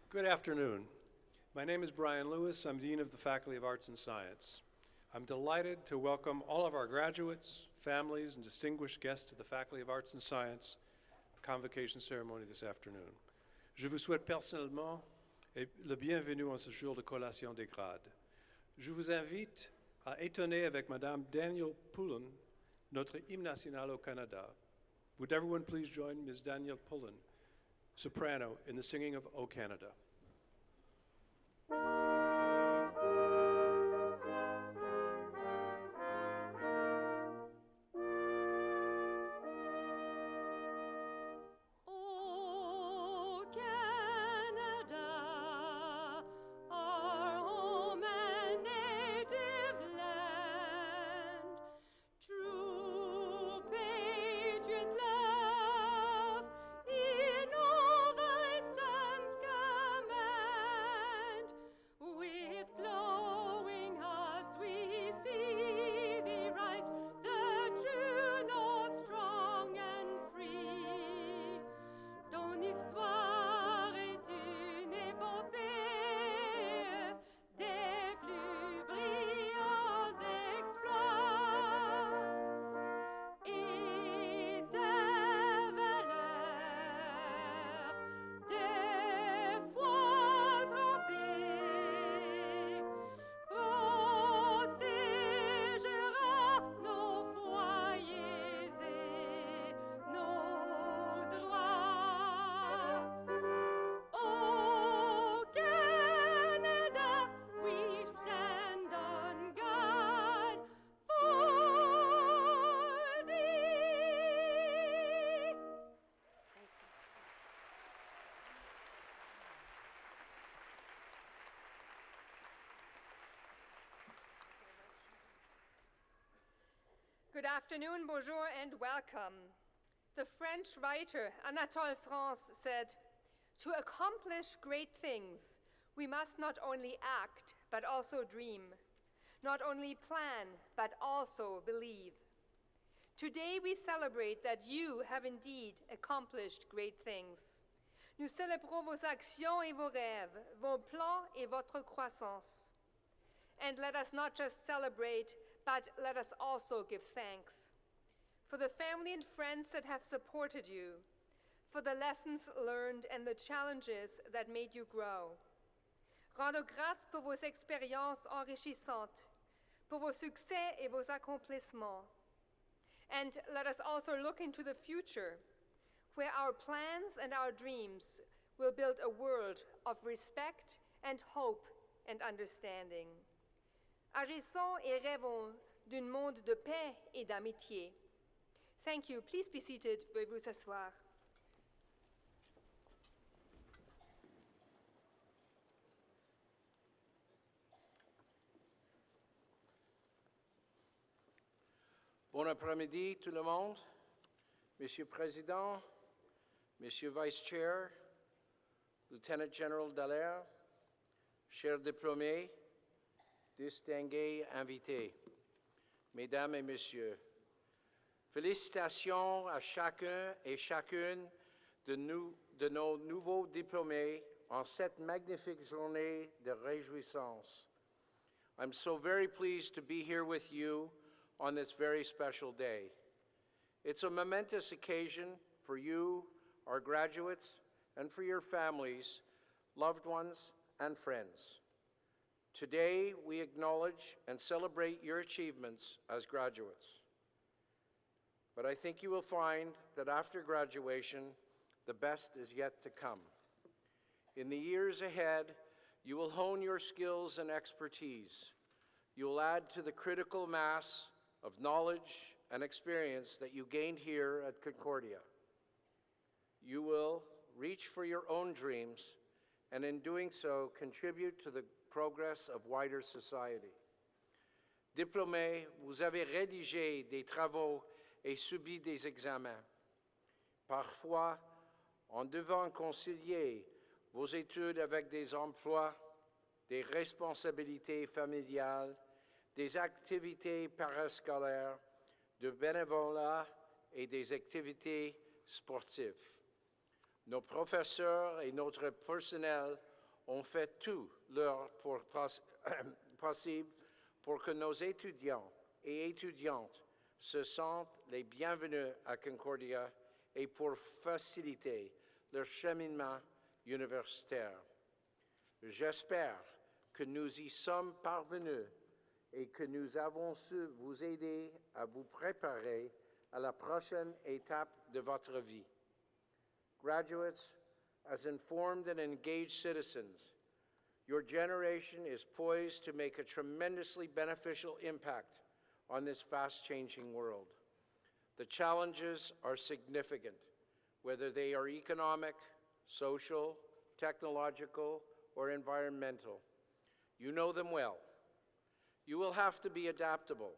Good afternoon. My name is Brian Lewis. I'm Dean of the Faculty of Arts and Science. I'm delighted to welcome all of our graduates, families, and distinguished guests to the Faculty of Arts and Science Convocation ceremony this afternoon. Je vous souhaite personnellement le bienvenue en ce jour de collation des grades. Je vous invite à étonner avec Madame Danielle Pullen, notre hymne national au Canada. Would everyone please join Ms. Danielle Pullen, soprano, in the singing of O Canada. Good afternoon, bonjour, and welcome. The French writer Anatole France said, "To accomplish great things, we must not only act, but also dream, not only plan, but also believe." Today we celebrate that you have indeed accomplished great things. Nous célébrons vos actions et vos rêves, vos plans et votre croissance. And let us not just celebrate, but let us also give thanks for the family and friends that have supported you, for the lessons learned and the challenges that made you grow. Rendons grâce pour vos expériences enrichissantes, pour vos succès et vos accomplissements. And let us also look into the future, where our plans and our dreams will build a world of respect and hope and understanding. Agissons et rêvons d'un monde de paix et d'amitié. Thank you. Please be seated. Veuillez vous asseoir. Bon après-midi tout le monde. Monsieur le Président, Monsieur Vice Chair, Lieutenant General Dallaire, chers diplômés, distingués invités, Mesdames et Messieurs, félicitations à chacun et chacune de nos nouveaux diplômés en cette magnifique journée de réjouissance. I'm so very pleased to be here with you on this very special day. It's a momentous occasion for you, our graduates, and for your families, loved ones, and friends. Today, we acknowledge and celebrate your achievements as graduates. But I think you will find that after graduation, the best is yet to come. In the years ahead, you will hone your skills and expertise. You will add to the critical mass of knowledge and experience that you gained here at Concordia. You will reach for your own dreams, and in doing so, contribute to the progress of wider society. Diplômés, vous avez rédigé des travaux et subi des examens. Parfois, en devant concilier vos études avec des emplois, des responsabilités familiales, des activités parascolaires, de bénévolat et des activités sportives. Nos professeurs et notre personnel ont fait tout leur possible pour que nos étudiants et étudiantes se sentent les bienvenus à Concordia et pour faciliter leur cheminement universitaire. J'espère que nous y sommes parvenus et que nous avons su vous aider à vous préparer à la prochaine étape de votre vie. Graduates, as informed and engaged citizens, your generation is poised to make a tremendously beneficial impact on this fast-changing world. The challenges are significant, whether they are economic, social, technological, or environmental. You know them well. You will have to be adaptable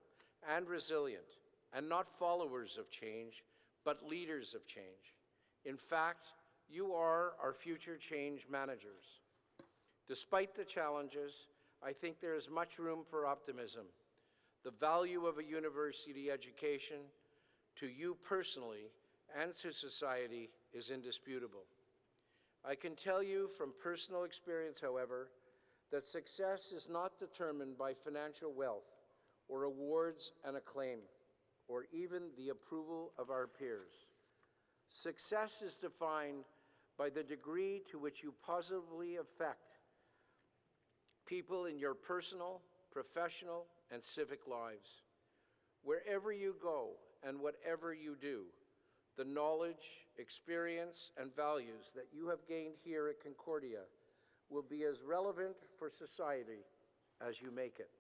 and resilient, and not followers of change, but leaders of change. In fact, you are our future change managers. Despite the challenges, I think there is much room for optimism. The value of a university education to you personally and to society is indisputable. I can tell you from personal experience, however, that success is not determined by financial wealth or awards and acclaim, or even the approval of our peers. Success is defined by the degree to which you positively affect people in your personal, professional, and civic lives. Wherever you go and whatever you do, the knowledge, experience, and values that you have gained here at Concordia will be as relevant for society as you make it.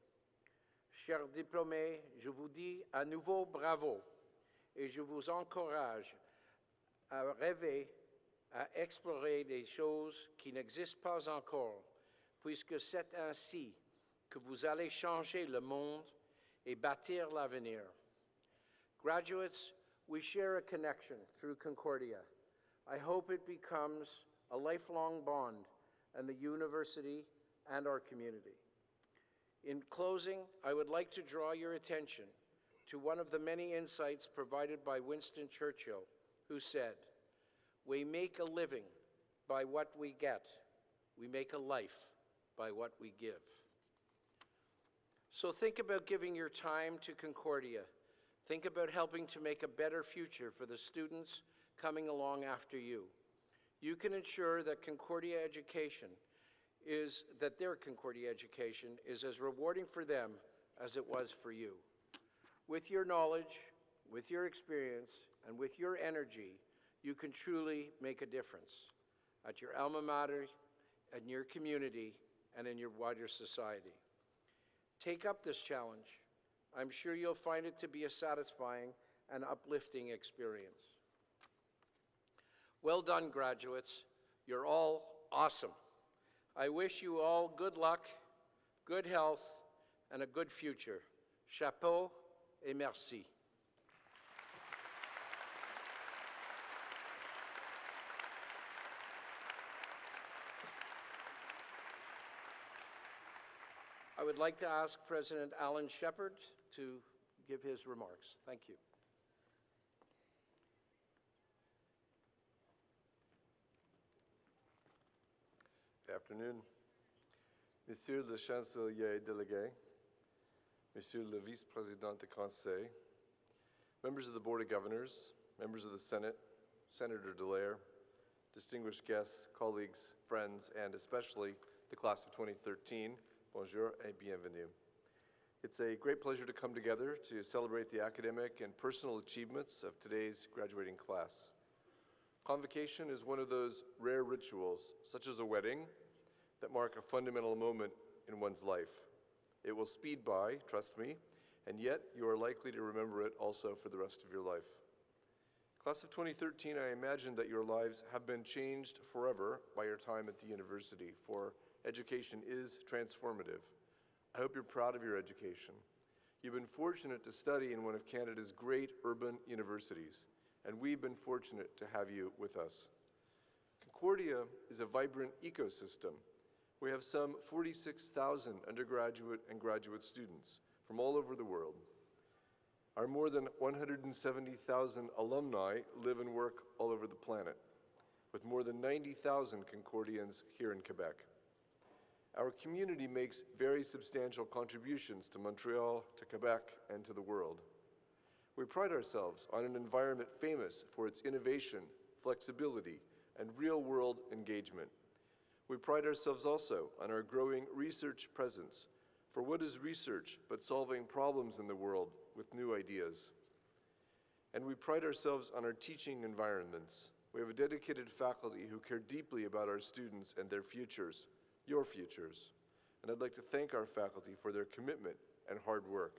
Chers diplômés, je vous dis à nouveau bravo et je vous encourage à rêver, à explorer des choses qui n'existent pas encore, puisque c'est ainsi que vous allez changer le monde et bâtir l'avenir. Graduates, we share a connection through Concordia. I hope it becomes a lifelong bond in the university and our community. In closing, I would like to draw your attention to one of the many insights provided by Winston Churchill, who said, "We make a living by what we get. We make a life by what we give." So think about giving your time to Concordia. Think about helping to make a better future for the students coming along after you. You can ensure that their Concordia education is as rewarding for them as it was for you. With your knowledge, with your experience, and with your energy, you can truly make a difference at your alma mater, in your community, and in your wider society. Take up this challenge. I'm sure you'll find it to be a satisfying and uplifting experience. Well done, graduates. You're all awesome. I wish you all good luck, good health, and a good future. Chapeau et merci. I would like to ask President Alan Shepard to give his remarks. Thank you. Good afternoon. Monsieur le Chancelier délégué, Monsieur le Vice-Président du Conseil, members of the Board of Governors, members of the Senate, Senator Dallaire, distinguished guests, colleagues, friends, and especially the class of 2013, bonjour et bienvenue. It's a great pleasure to come together to celebrate the academic and personal achievements of today's graduating class. Convocation is one of those rare rituals, such as a wedding, that mark a fundamental moment in one's life. It will speed by, trust me, and yet you are likely to remember it also for the rest of your life. Class of 2013, I imagine that your lives have been changed forever by your time at the university, for education is transformative. I hope you're proud of your education. You've been fortunate to study in one of Canada's great urban universities, and we've been fortunate to have you with us. Concordia is a vibrant ecosystem. We have some 46,000 undergraduate and graduate students from all over the world. Our more than 170,000 alumni live and work all over the planet, with more than 90,000 Concordians here in Quebec. our community makes very substantial contributions to Montreal, to Quebec, and to the world. We pride ourselves on an environment famous for its innovation, flexibility, and real-world engagement. We pride ourselves also on our growing research presence, for what is research but solving problems in the world with new ideas? And we pride ourselves on our teaching environments. We have a dedicated faculty who care deeply about our students and their futures, your futures. And I'd like to thank our faculty for their commitment and hard work.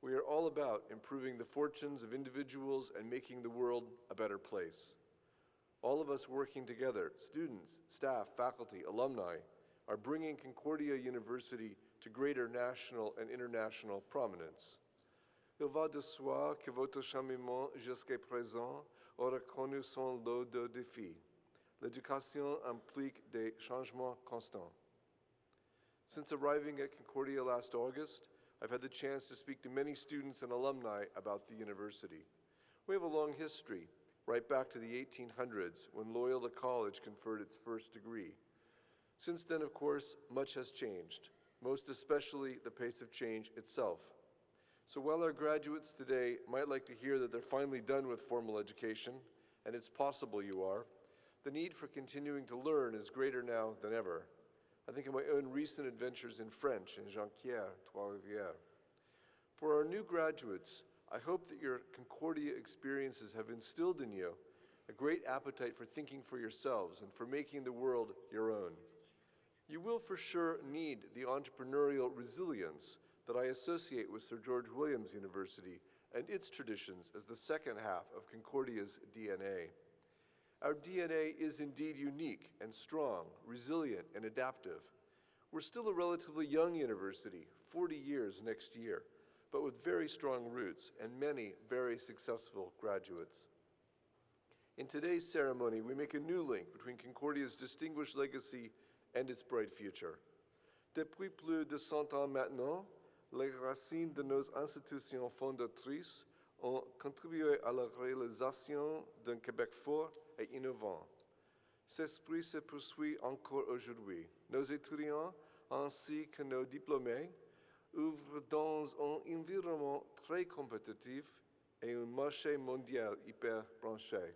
We are all about improving the fortunes of individuals and making the world a better place. All of us working together, students, staff, faculty, alumni, are bringing Concordia University to greater national and international prominence. Il va de soi que votre cheminement jusqu'à présent aura connu son lot de défis. L'éducation implique des changements constants. Since arriving at Concordia last August, I've had the chance to speak to many students and alumni about the university. We have a long history, right back to the 1800s, when Loyola College conferred its first degree. Since then, of course, much has changed, most especially the pace of change itself. So while our graduates today might like to hear that they're finally done with formal education, and it's possible you are, the need for continuing to learn is greater now than ever. I think of my own recent adventures in French in Jonquière, Trois-Rivières. For our new graduates, I hope that your Concordia experiences have instilled in you a great appetite for thinking for yourselves and for making the world your own. You will for sure need the entrepreneurial resilience that I associate with Sir George Williams University and its traditions as the second half of Concordia's DNA. Our DNA is indeed unique and strong, resilient and adaptive. We're still a relatively young university, 40 years next year, but with very strong roots and many very successful graduates. In today's ceremony, we make a new link between Concordia's distinguished legacy and its bright future. Depuis plus de 100 ans maintenant, les racines de nos institutions fondatrices ont contribué à la réalisation d'un Québec fort et innovant. Cet esprit se poursuit encore aujourd'hui. Nos étudiants, ainsi que nos diplômés, ouvre dans un environnement très compétitif et un marché mondial hyper branché.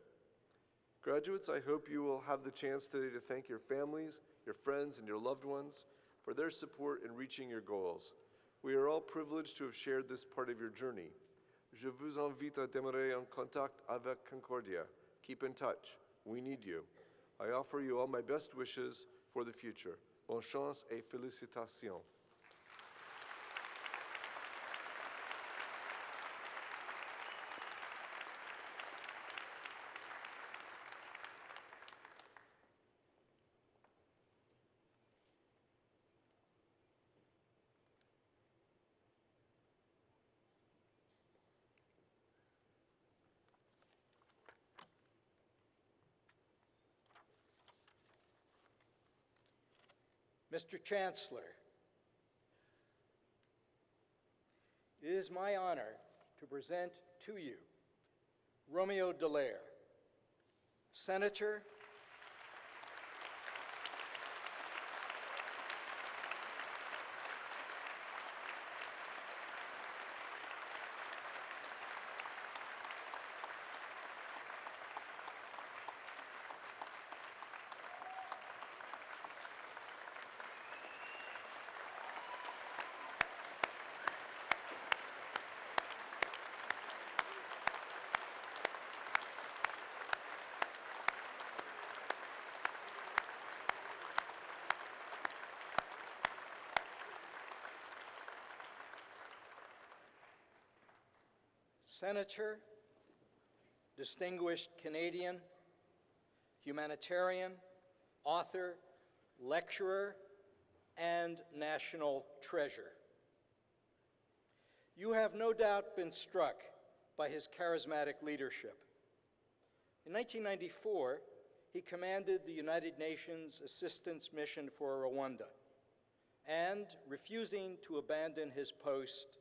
Graduates, I hope you will have the chance today to thank your families, your friends, and your loved ones for their support in reaching your goals. We are all privileged to have shared this part of your journey. Je vous invite à demeurer en contact avec Concordia. Keep in touch. We need you. I offer you all my best wishes for the future. Bonne chance et félicitations. Mr. Chancellor, it is my honor to present to you Romeo Dallaire, Senator, Senator, distinguished Canadian, humanitarian, author, lecturer, and national treasure. You have no doubt been struck by his charismatic leadership. In 1994, he commanded the United Nations Assistance Mission for Rwanda, and, refusing to abandon his post,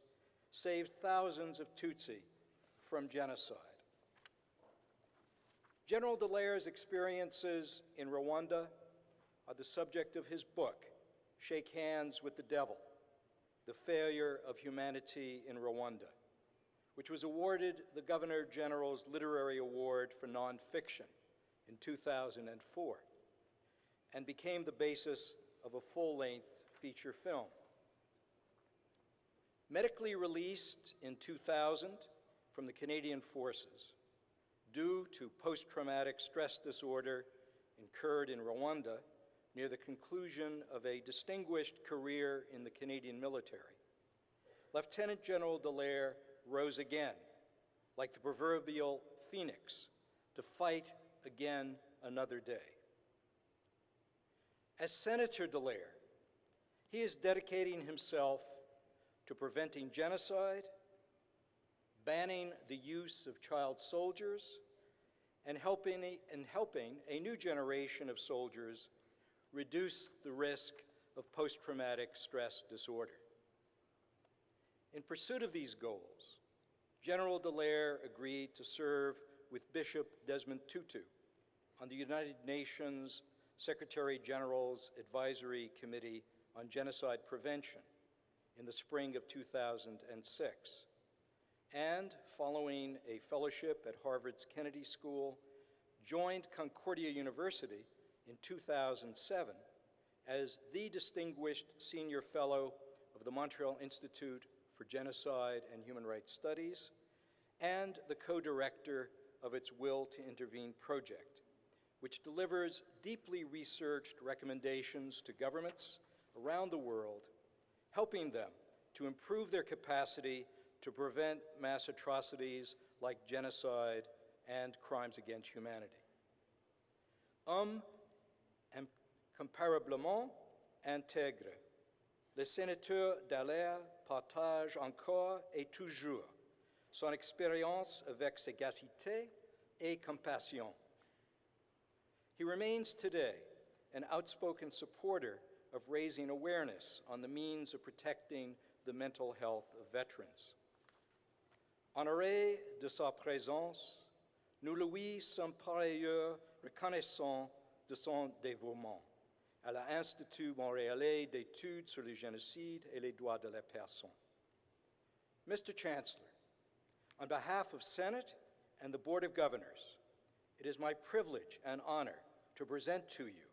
saved thousands of Tutsi from genocide. General Dallaire's experiences in Rwanda are the subject of his book, Shake Hands with the Devil, The Failure of Humanity in Rwanda, which was awarded the Governor General's Literary Award for Nonfiction in 2004 and became the basis of a full-length feature film. Medically released in 2000 from the Canadian Forces due to post-traumatic stress disorder incurred in Rwanda near the conclusion of a distinguished career in the Canadian military, Lieutenant General Dallaire rose again, like the proverbial phoenix, to fight again another day. As Senator Dallaire, he is dedicating himself to preventing genocide, banning the use of child soldiers, and helping a new generation of soldiers reduce the risk of post-traumatic stress disorder. In pursuit of these goals, General Dallaire agreed to serve with Bishop Desmond Tutu on the United Nations Secretary General's Advisory Committee on Genocide Prevention in the spring of 2006, and following a fellowship at Harvard's Kennedy School, joined Concordia University in 2007 as the Distinguished Senior Fellow of the Montreal Institute for Genocide and Human Rights Studies, and the co-director of its Will to Intervene project, which delivers deeply researched recommendations to governments around the world, helping them to improve their capacity to prevent mass atrocities like genocide and crimes against humanity. Incomparablement intègre, le sénateur Dallaire partage encore et toujours son expérience avec sagacité et compassion. He remains today an outspoken supporter of raising awareness on the means of protecting the mental health of veterans. Honoré de sa présence, nous lui sommes par ailleurs reconnaissants de son dévouement à l'Institut montréalais d'études sur le génocide et les droits de la personne. Mr. Chancellor, on behalf of Senate and the Board of Governors, it is my privilege and honor to present to you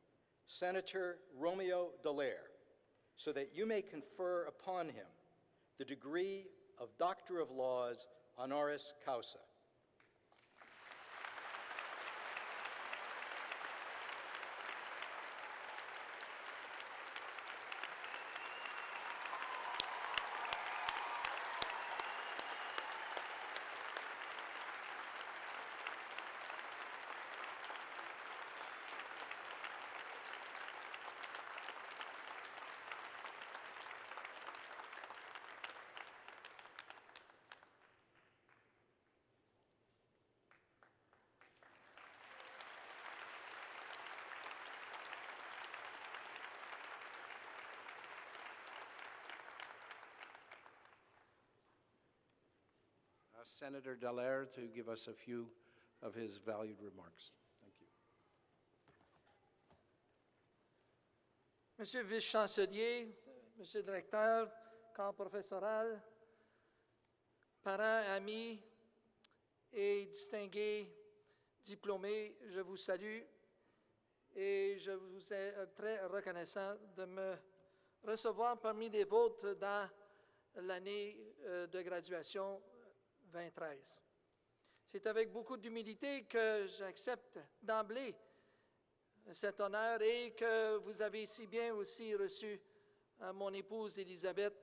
Senator Romeo Dallaire, so that you may confer upon him the degree of Doctor of Laws honoris causa. Senator Dallaire to give us a few of his valued remarks. Thank you. Monsieur le vice-chancelier, monsieur le directeur, corps professoral, parents, amis et distingués diplômés, je vous salue et je vous suis très reconnaissant de me recevoir parmi les vôtres dans l'année de graduation 2013. C'est avec beaucoup d'humilité que j'accepte d'emblée cet honneur et que vous avez si bien aussi reçu mon épouse Elisabeth,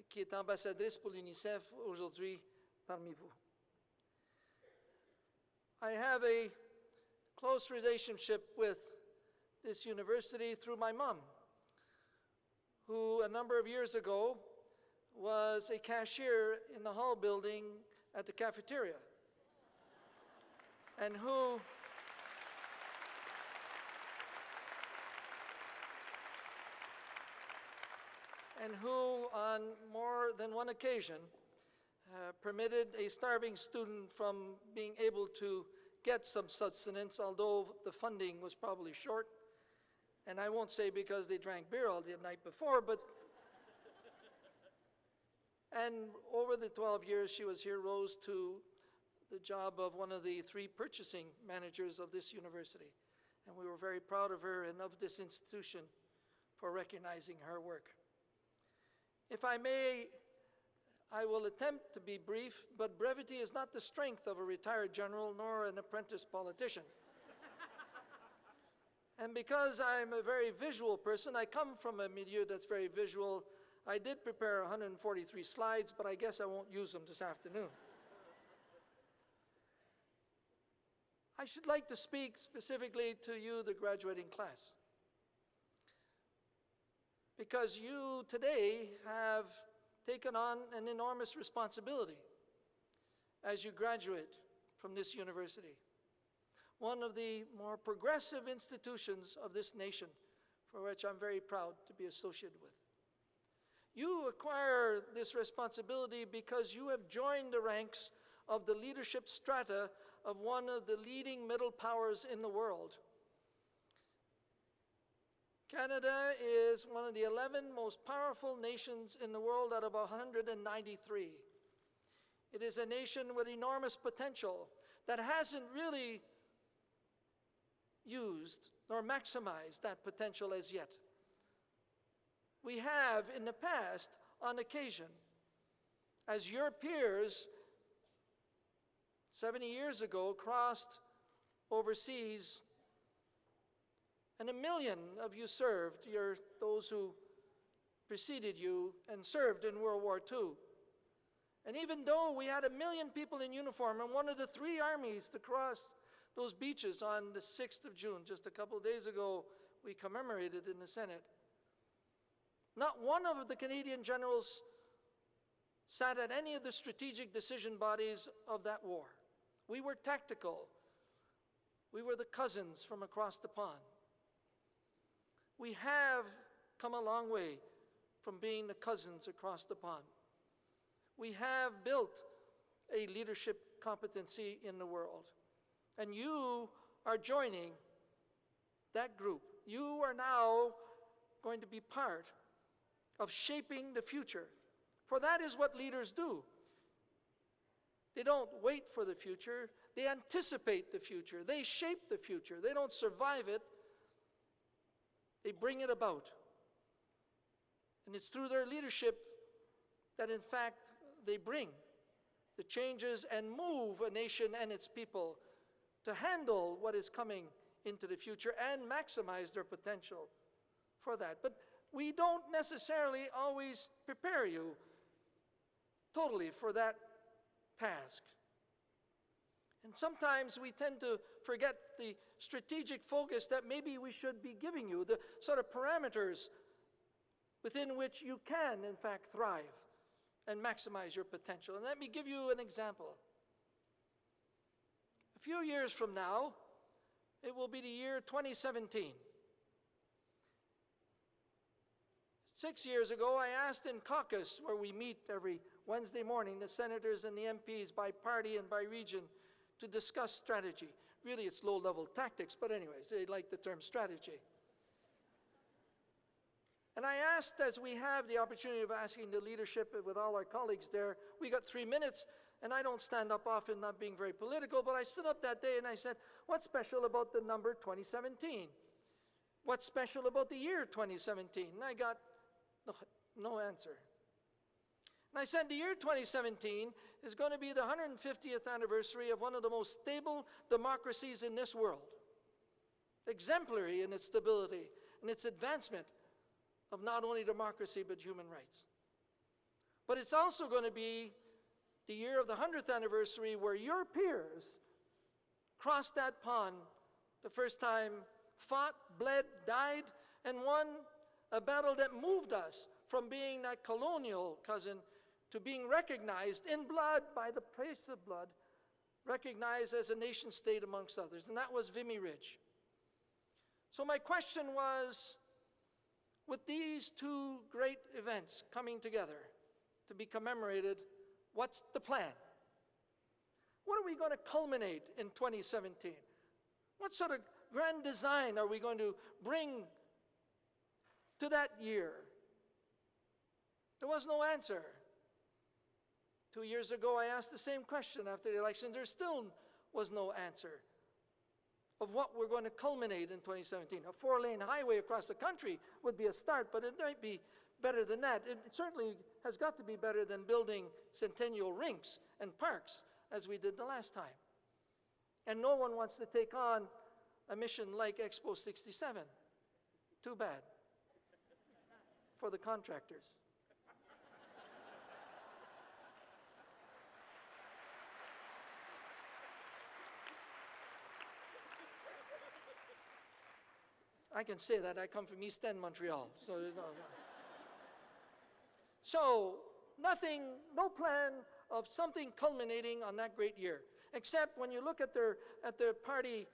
qui est ambassadrice pour l'UNICEF aujourd'hui parmi vous. I have a close relationship with this university through my mom, who a number of years ago was a cashier in the hall building at the cafeteria, and who on more than one occasion permitted a starving student from being able to get some sustenance, although the funding was probably short, And I won't say because they drank beer all the night before, but and over the 12 years she was here, rose to the job of one of the 3 purchasing managers of this university. And we were very proud of her and of this institution for recognizing her work. If I may, I will attempt to be brief, but brevity is not the strength of a retired general nor an apprentice politician. And because I'm a very visual person, I come from a milieu that's very visual. I did prepare 143 slides, but I guess I won't use them this afternoon. I should like to speak specifically to you, the graduating class, because you today have taken on an enormous responsibility as you graduate from this university, one of the more progressive institutions of this nation, for which I'm very proud to be associated with. You acquire this responsibility because you have joined the ranks of the leadership strata of one of the leading middle powers in the world. Canada is one of the 11 most powerful nations in the world out of 193. It is a nation with enormous potential that hasn't really used nor maximized that potential as yet. We have in the past, on occasion, as your peers 70 years ago crossed overseas, and 1 million of you served, those who preceded you and served in World War II. And even though we had 1 million people in uniform and one of the 3 armies to cross those beaches on the 6th of June, just a couple of days ago, we commemorated in the Senate, not one of the Canadian generals sat at any of the strategic decision bodies of that war. We were tactical. We were the cousins from across the pond. We have come a long way from being the cousins across the pond. We have built a leadership competency in the world. And you are joining that group. You are now going to be part of shaping the future. For that is what leaders do. They don't wait for the future. They anticipate the future. They shape the future. They don't survive it. They bring it about. And it's through their leadership that, in fact, they bring the changes and move a nation and its people to handle what is coming into the future and maximize their potential for that. But we don't necessarily always prepare you totally for that task. And sometimes we tend to forget the strategic focus that maybe we should be giving you, the sort of parameters within which you can, in fact, thrive and maximize your potential. And let me give you an example. A few years from now, it will be the year 2017. 6 years ago, I asked in caucus, where we meet every Wednesday morning, the senators and the MPs by party and by region, to discuss strategy. Really, it's low-level tactics, but anyways, they like the term strategy. And I asked, as we have the opportunity of asking the leadership with all our colleagues there, we got 3 minutes, and I don't stand up often, not being very political, but I stood up that day and I said, what's special about the number 2017? What's special about the year 2017? And I got no answer. And I said the year 2017 is going to be the 150th anniversary of one of the most stable democracies in this world, exemplary in its stability and its advancement of not only democracy but human rights. But it's also going to be the year of the 100th anniversary where your peers crossed that pond the first time, fought, bled, died, and won a battle that moved us from being that colonial cousin to being recognized in blood, by the price of blood, recognized as a nation state amongst others, and that was Vimy Ridge. So my question was, with these 2 great events coming together to be commemorated, what's the plan? What are we going to culminate in 2017? What sort of grand design are we going to bring to that year? There was no answer. 2 years ago, I asked the same question after the election. There still was no answer of what we're going to culminate in 2017. A 4-lane highway across the country would be a start, but it might be better than that. It certainly has got to be better than building centennial rinks and parks as we did the last time. And no one wants to take on a mission like Expo 67. Too bad for the contractors. I can say that. I come from East End, Montreal. So nothing, no plan of something culminating on that great year. Except when you look at their party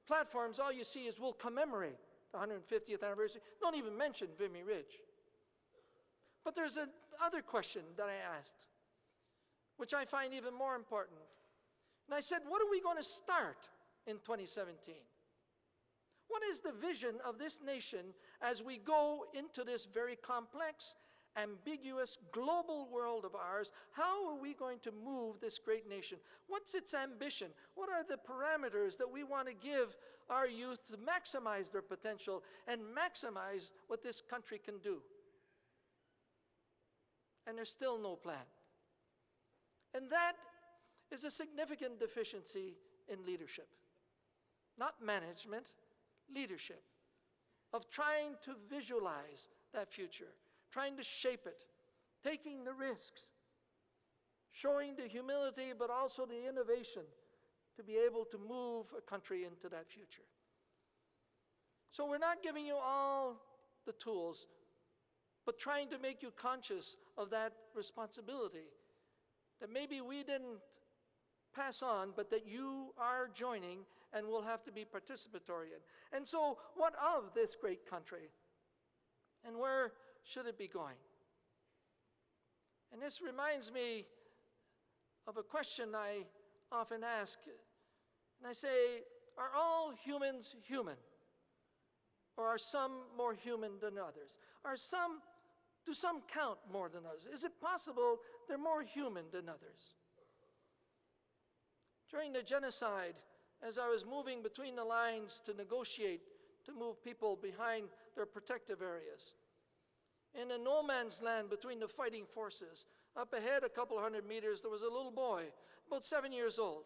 platforms, all you see is we'll commemorate the 150th anniversary. Don't even mention Vimy Ridge. But there's another question that I asked, which I find even more important. And I said, what are we going to start in 2017? What is the vision of this nation as we go into this very complex, ambiguous, global world of ours? How are we going to move this great nation? What's its ambition? What are the parameters that we want to give our youth to maximize their potential and maximize what this country can do? And there's still no plan. And that is a significant deficiency in leadership. Not management, leadership, of trying to visualize that future, trying to shape it, taking the risks, showing the humility but also the innovation to be able to move a country into that future. So we're not giving you all the tools, but trying to make you conscious of that responsibility that maybe we didn't pass on, but that you are joining and will have to be participatory in. And so, what of this great country? And where should it be going? And this reminds me of a question I often ask. And I say, are all humans human? Or are some more human than others? Do some count more than others? Is it possible they're more human than others? During the genocide, as I was moving between the lines to negotiate, to move people behind their protective areas, in a no man's land between the fighting forces, up ahead a couple hundred meters, there was a little boy, about 7 years old,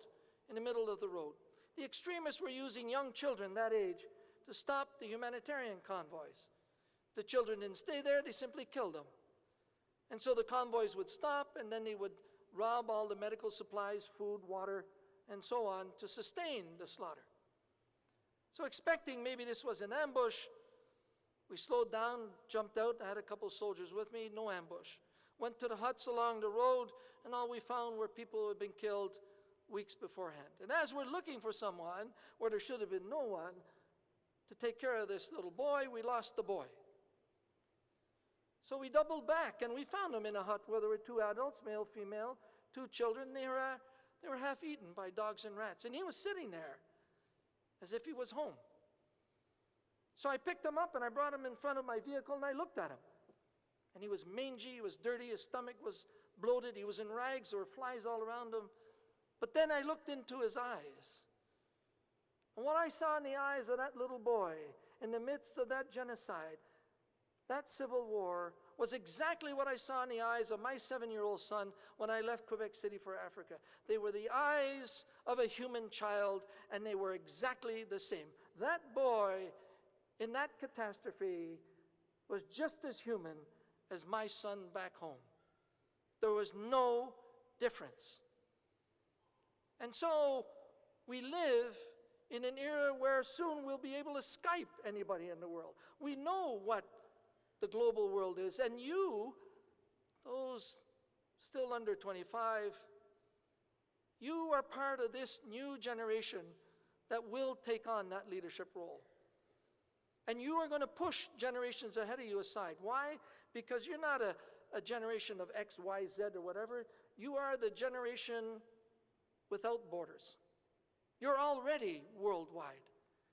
in the middle of the road. The extremists were using young children that age to stop the humanitarian convoys. If the children didn't stay there, they simply killed them. And so the convoys would stop, and then they would rob all the medical supplies, food, water, and so on to sustain the slaughter. So expecting maybe this was an ambush, we slowed down, jumped out. I had a couple soldiers with me, no ambush. Went to the huts along the road, and all we found were people who had been killed weeks beforehand. And as we're looking for someone, where there should have been no one, to take care of this little boy, we lost the boy. So we doubled back, and we found him in a hut where there were 2 adults, male, female, 2 children. They were half eaten by dogs and rats, and he was sitting there as if he was home. So I picked him up and I brought him in front of my vehicle and I looked at him. And he was mangy, he was dirty, his stomach was bloated, he was in rags, there were flies all around him. But then I looked into his eyes. And what I saw in the eyes of that little boy, in the midst of that genocide, that civil war, was exactly what I saw in the eyes of my 7-year-old son when I left Quebec City for Africa. They were the eyes of a human child, and they were exactly the same. That boy in that catastrophe was just as human as my son back home. There was no difference. And so we live in an era where soon we'll be able to Skype anybody in the world. We know what the global world is. And you, those still under 25, you are part of this new generation that will take on that leadership role. And you are going to push generations ahead of you aside. Why? Because you're not a generation of X, Y, Z, or whatever. You are the generation without borders. You're already worldwide.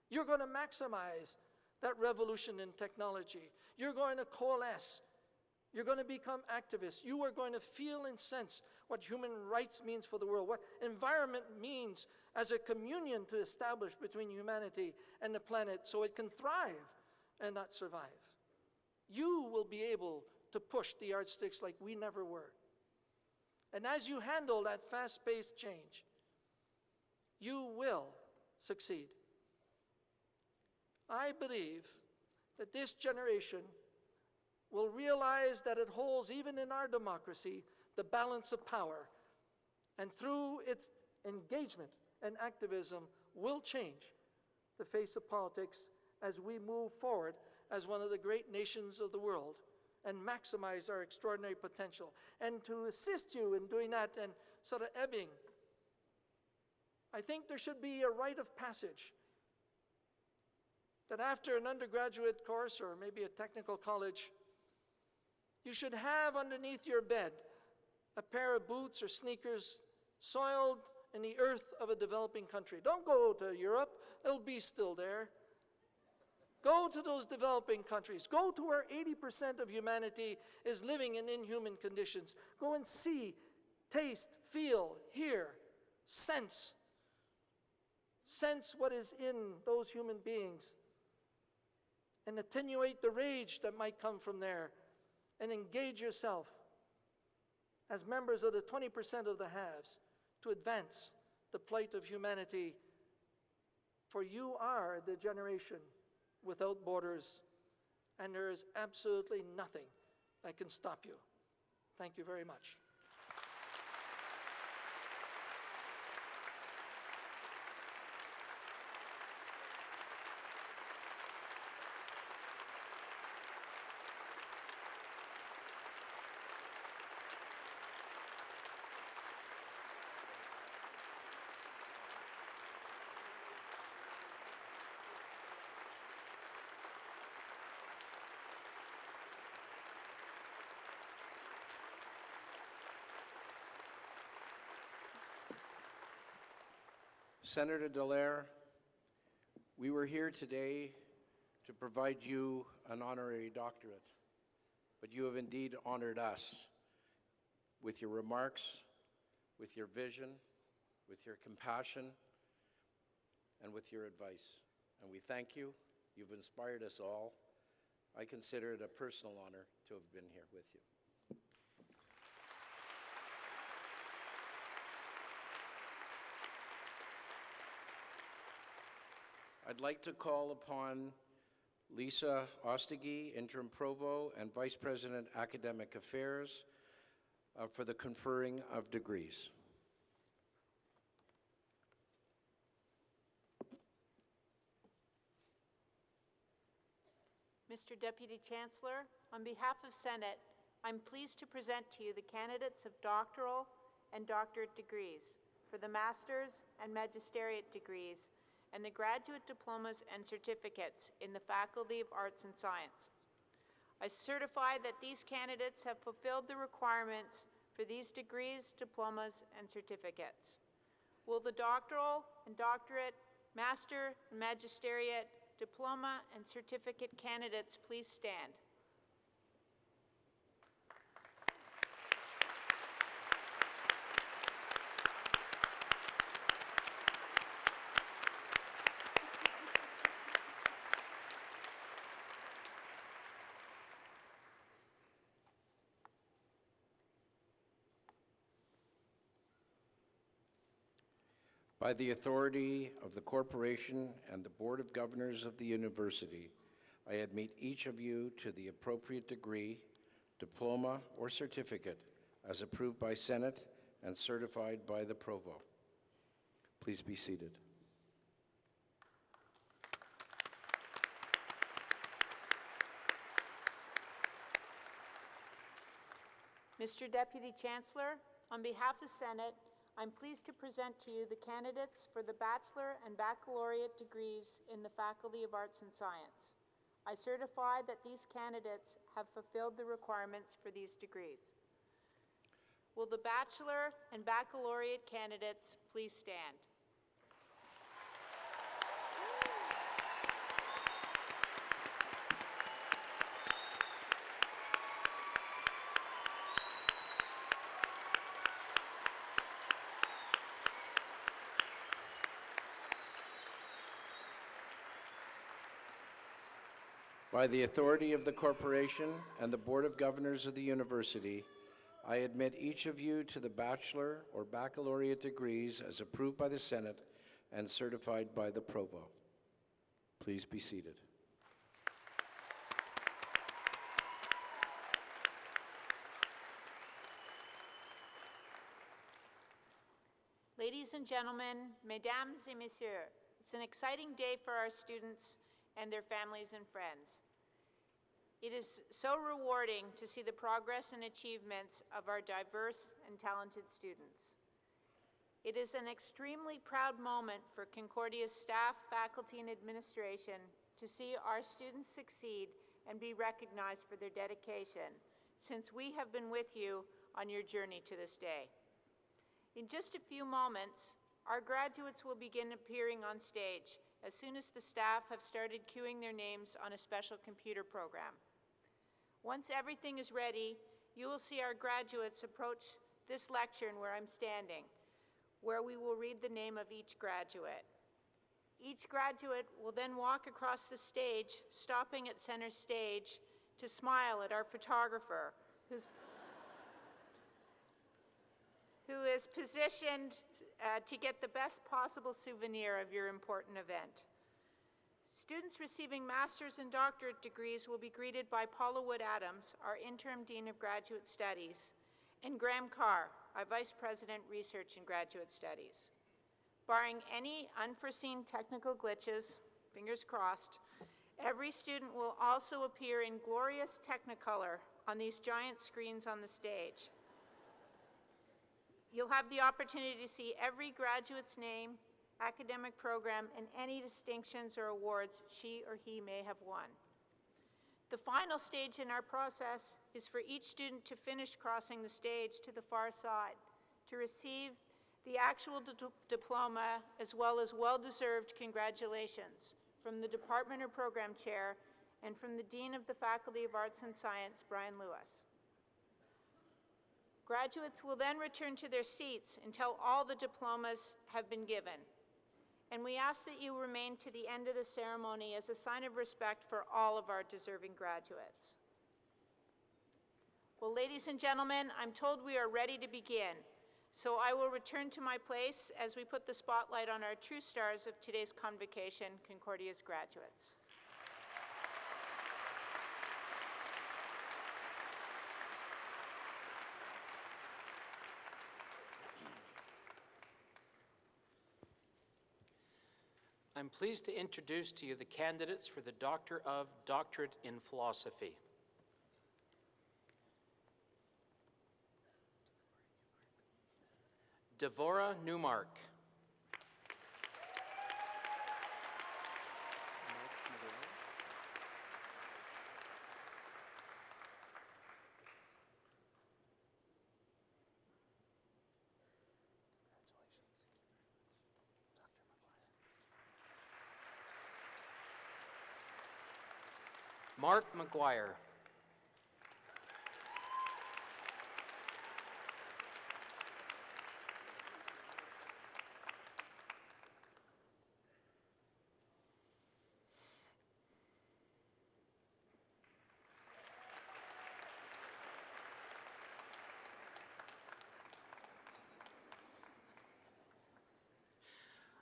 You're going to maximize that revolution in technology. You're going to coalesce. You're going to become activists. You are going to feel and sense what human rights means for the world, what environment means as a communion to establish between humanity and the planet so it can thrive and not survive. You will be able to push the yardsticks like we never were. And as you handle that fast-paced change, you will succeed. I believe that this generation will realize that it holds, even in our democracy, the balance of power, and through its engagement and activism will change the face of politics as we move forward as one of the great nations of the world and maximize our extraordinary potential. And to assist you in doing that and sort of ebbing, I think there should be a rite of passage that after an undergraduate course or maybe a technical college, you should have underneath your bed a pair of boots or sneakers soiled in the earth of a developing country. Don't go to Europe, it'll be still there. Go to those developing countries. Go to where 80% of humanity is living in inhuman conditions. Go and see, taste, feel, hear, sense. Sense what is in those human beings and attenuate the rage that might come from there, and engage yourself as members of the 20% of the haves to advance the plight of humanity, for you are the generation without borders, and there is absolutely nothing that can stop you. Thank you very much. Senator Dallaire, we were here today to provide you an honorary doctorate, but you have indeed honored us with your remarks, with your vision, with your compassion, and with your advice. And we thank you. You've inspired us all. I consider it a personal honor to have been here with you. I'd like to call upon Lisa Ostegui, Interim Provost and Vice President, Academic Affairs, for the conferring of degrees. Mr. Deputy Chancellor, on behalf of Senate, I'm pleased to present to you the candidates of doctoral and doctorate degrees for the master's and magisteriate degrees and the graduate diplomas and certificates in the Faculty of Arts and Sciences. I certify that these candidates have fulfilled the requirements for these degrees, diplomas, and certificates. Will the doctoral and doctorate, master and magisteriate, diploma, and certificate candidates please stand? By the authority of the corporation and the Board of Governors of the university, I admit each of you to the appropriate degree, diploma, or certificate as approved by Senate and certified by the Provost. Please be seated. Mr. Deputy Chancellor, on behalf of Senate, I'm pleased to present to you the candidates for the bachelor and baccalaureate degrees in the Faculty of Arts and Science. I certify that these candidates have fulfilled the requirements for these degrees. Will the bachelor and baccalaureate candidates please stand? By the authority of the corporation and the Board of Governors of the university, I admit each of you to the bachelor or baccalaureate degrees as approved by the Senate and certified by the Provost. Please be seated. Ladies and gentlemen, mesdames et messieurs, it's an exciting day for our students and their families and friends. It is so rewarding to see the progress and achievements of our diverse and talented students. It is an extremely proud moment for Concordia's staff, faculty, and administration to see our students succeed and be recognized for their dedication, since we have been with you on your journey to this day. In just a few moments, our graduates will begin appearing on stage as soon as the staff have started cueing their names on a special computer program. Once everything is ready, you will see our graduates approach this lectern where I'm standing, where we will read the name of each graduate. Each graduate will then walk across the stage, stopping at center stage to smile at our photographer, who is positioned to get the best possible souvenir of your important event. Students receiving master's and doctorate degrees will be greeted by Paula Wood-Adams, our Interim Dean of Graduate Studies, and Graham Carr, our Vice President, Research and Graduate Studies. Barring any unforeseen technical glitches, fingers crossed, every student will also appear in glorious Technicolor on these giant screens on the stage. You'll have the opportunity to see every graduate's name, academic program, and any distinctions or awards she or he may have won. The final stage in our process is for each student to finish crossing the stage to the far side to receive the actual diploma as well as well-deserved congratulations from the department or program chair and from the Dean of the Faculty of Arts and Science, Brian Lewis. Graduates will then return to their seats until all the diplomas have been given. And we ask that you remain to the end of the ceremony as a sign of respect for all of our deserving graduates. Well, ladies and gentlemen, I'm told we are ready to begin. So I will return to my place as we put the spotlight on our true stars of today's convocation, Concordia's graduates. I'm pleased to introduce to you the candidates for the Doctor of Doctorate in Philosophy. Devora Newmark. Mark McGuire.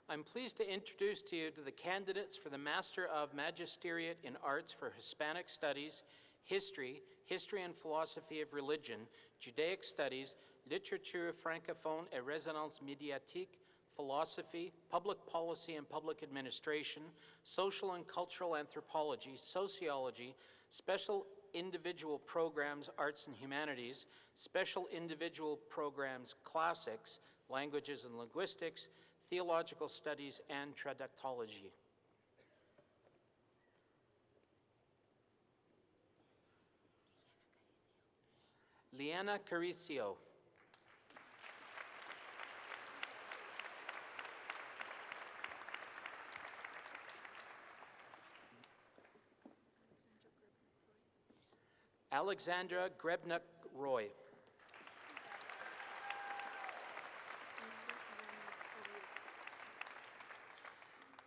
I'm pleased to introduce to you the candidates for the Master of Magisteriate in Arts for Hispanic Studies, History, History and Philosophy of Religion, Judaic Studies, Literature francophone et résonance médiatique, Philosophy, Public Policy and Public Administration, Social and Cultural Anthropology, Sociology, Special Individual Programs, Arts and Humanities, Special Individual Programs, Classics, Languages and Linguistics, Theological Studies, and Traductology. Liana Caricio. Alexandra Grebnik-Roy.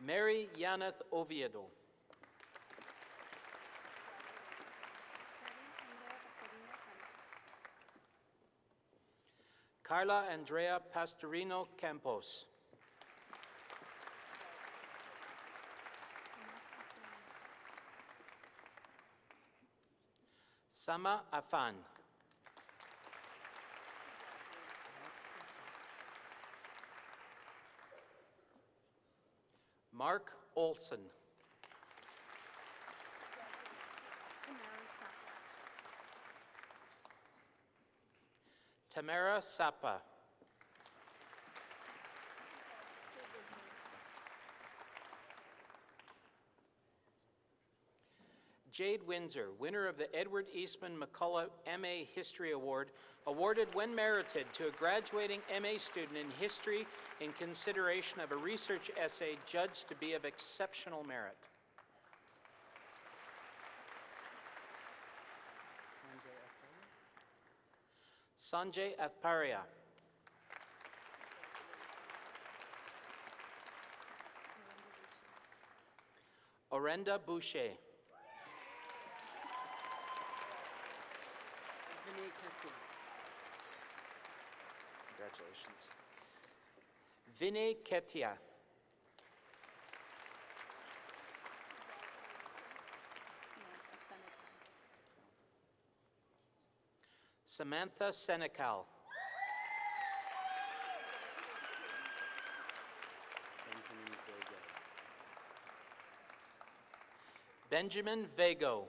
Mary Yanath Oviedo. Carla Andrea Pastorino Campos. Sama Afan. Mark Olson. Tamara Sapa. Jade Windsor, winner of the Edward Eastman McCullough MA History Award, awarded when merited to a graduating MA student in history in consideration of a research essay judged to be of exceptional merit. Sanjay Athparia. Orenda Boucher. Congratulations. Vinay Ketia. Samantha Senecal. Benjamin Vago.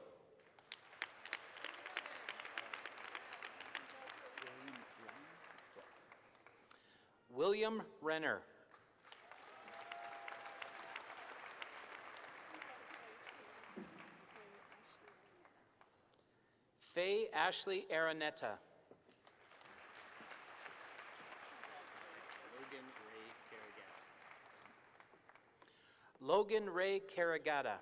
William Renner. Faye Ashley Araneta. Logan Ray Carragata.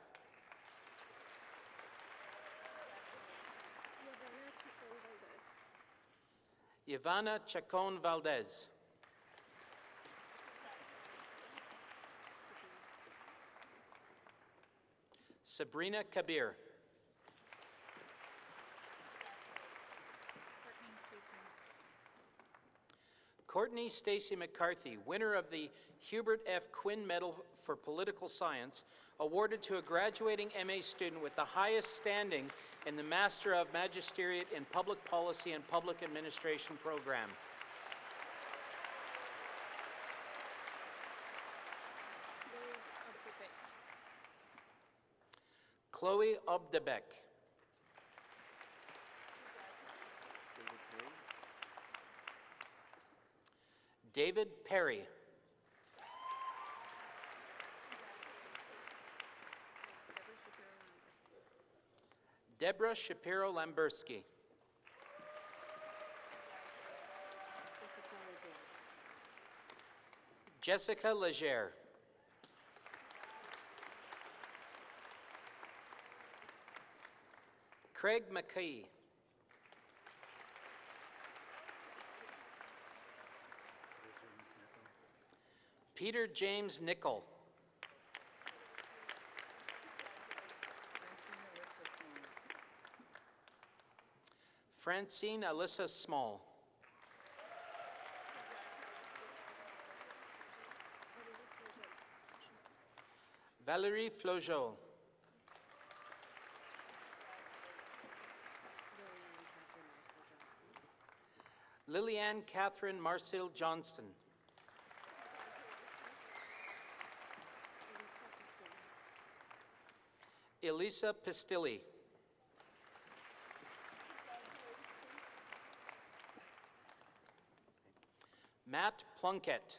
Ivana Chacon Valdez. Sabrina Kabir. Courtney Stacy McCarthy, winner of the Hubert F. Quinn Medal for Political Science, awarded to a graduating MA student with the highest standing in the Master of Magisteriate in Public Policy and Public Administration program. Chloe Obdebek. David Perry. Deborah Shapiro Lamberski. Jessica Legere. Craig McKee. Peter James Nickel. Francine Alyssa Small. Valerie Flojo. Lillian Catherine Marcel Johnston. Elisa Pistilli. Matt Plunkett.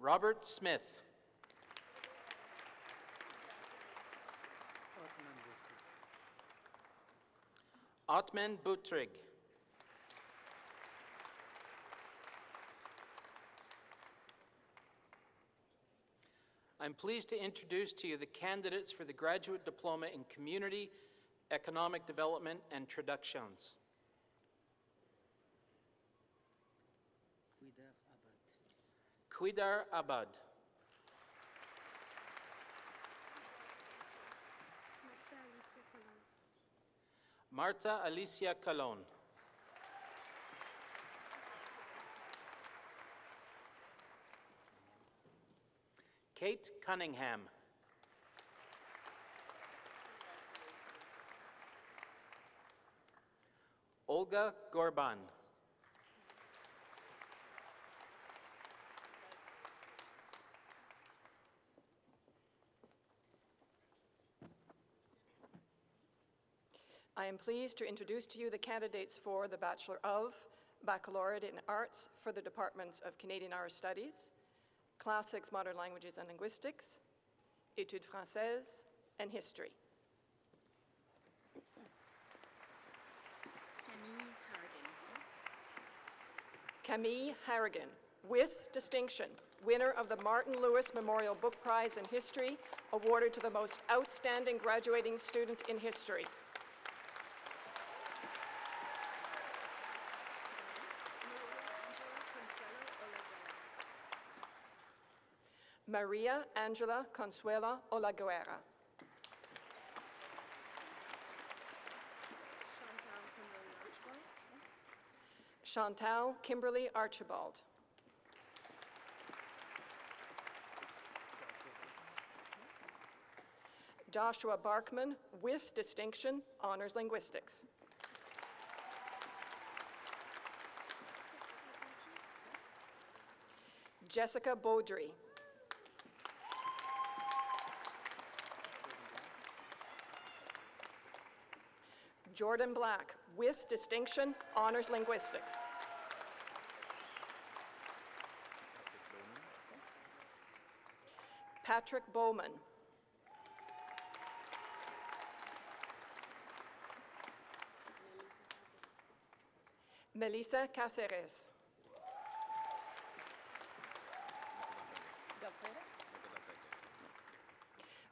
Robert Smith. Otman Butrig. I'm pleased to introduce to you the candidates for the Graduate Diploma in Community, Economic Development, and Traductions. Kuidar Abad. Marta Alicia Colon. Kate Cunningham. Olga Gorban. I am pleased to introduce to you the candidates for the Bachelor of Baccalaureate in Arts for the Departments of Canadian Irish Studies, Classics, Modern Languages and Linguistics, Études françaises, and History. Camille Harrigan, with distinction, winner of the Martin Lewis Memorial Book Prize in History, awarded to the most outstanding graduating student in history. Maria Angela Consuela Olaguera. Chantal Kimberly Archibald. Joshua Barkman, with distinction, honors linguistics. Jessica Beaudry. Jordan Black, with distinction, honors linguistics. Patrick Bowman. Melissa Cáceres.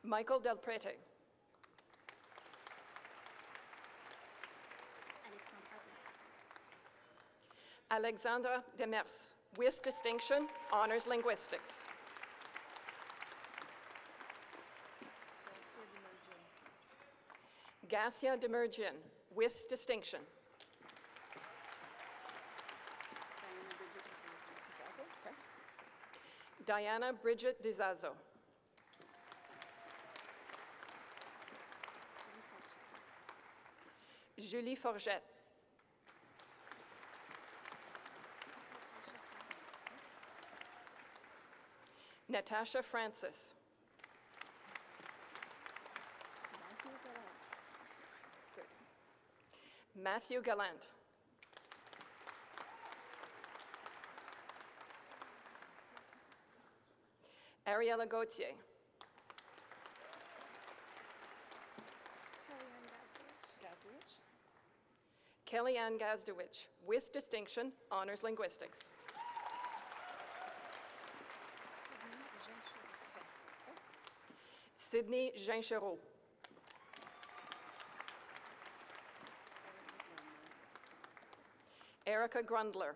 Michael Del Prete. Alexandra Demers, with distinction, honors linguistics. Gassia Demerjian, with distinction. Diana Bridget Dizazo. Julie Forget. Natasha Francis. Matthew Gallant. Ariella Gauthier. Kellyanne Gazdowich, with distinction, honors linguistics. Sydney Genchereau. Erica Grundler.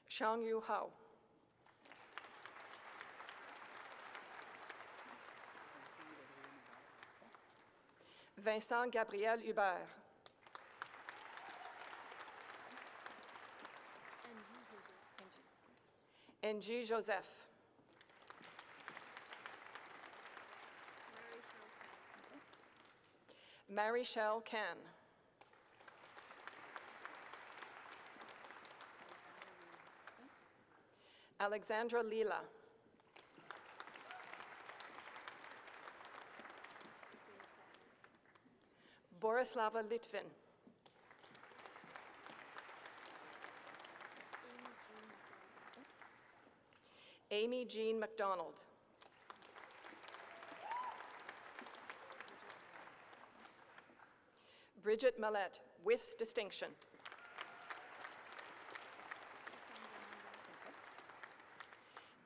Shang Yu Hao. Vincent Gabriel Hubert. Angie Joseph. Marie-Chelle Can. Alexandra Lila. Borislava Litvin. Amy Jean McDonald. Bridget Mallette, with distinction.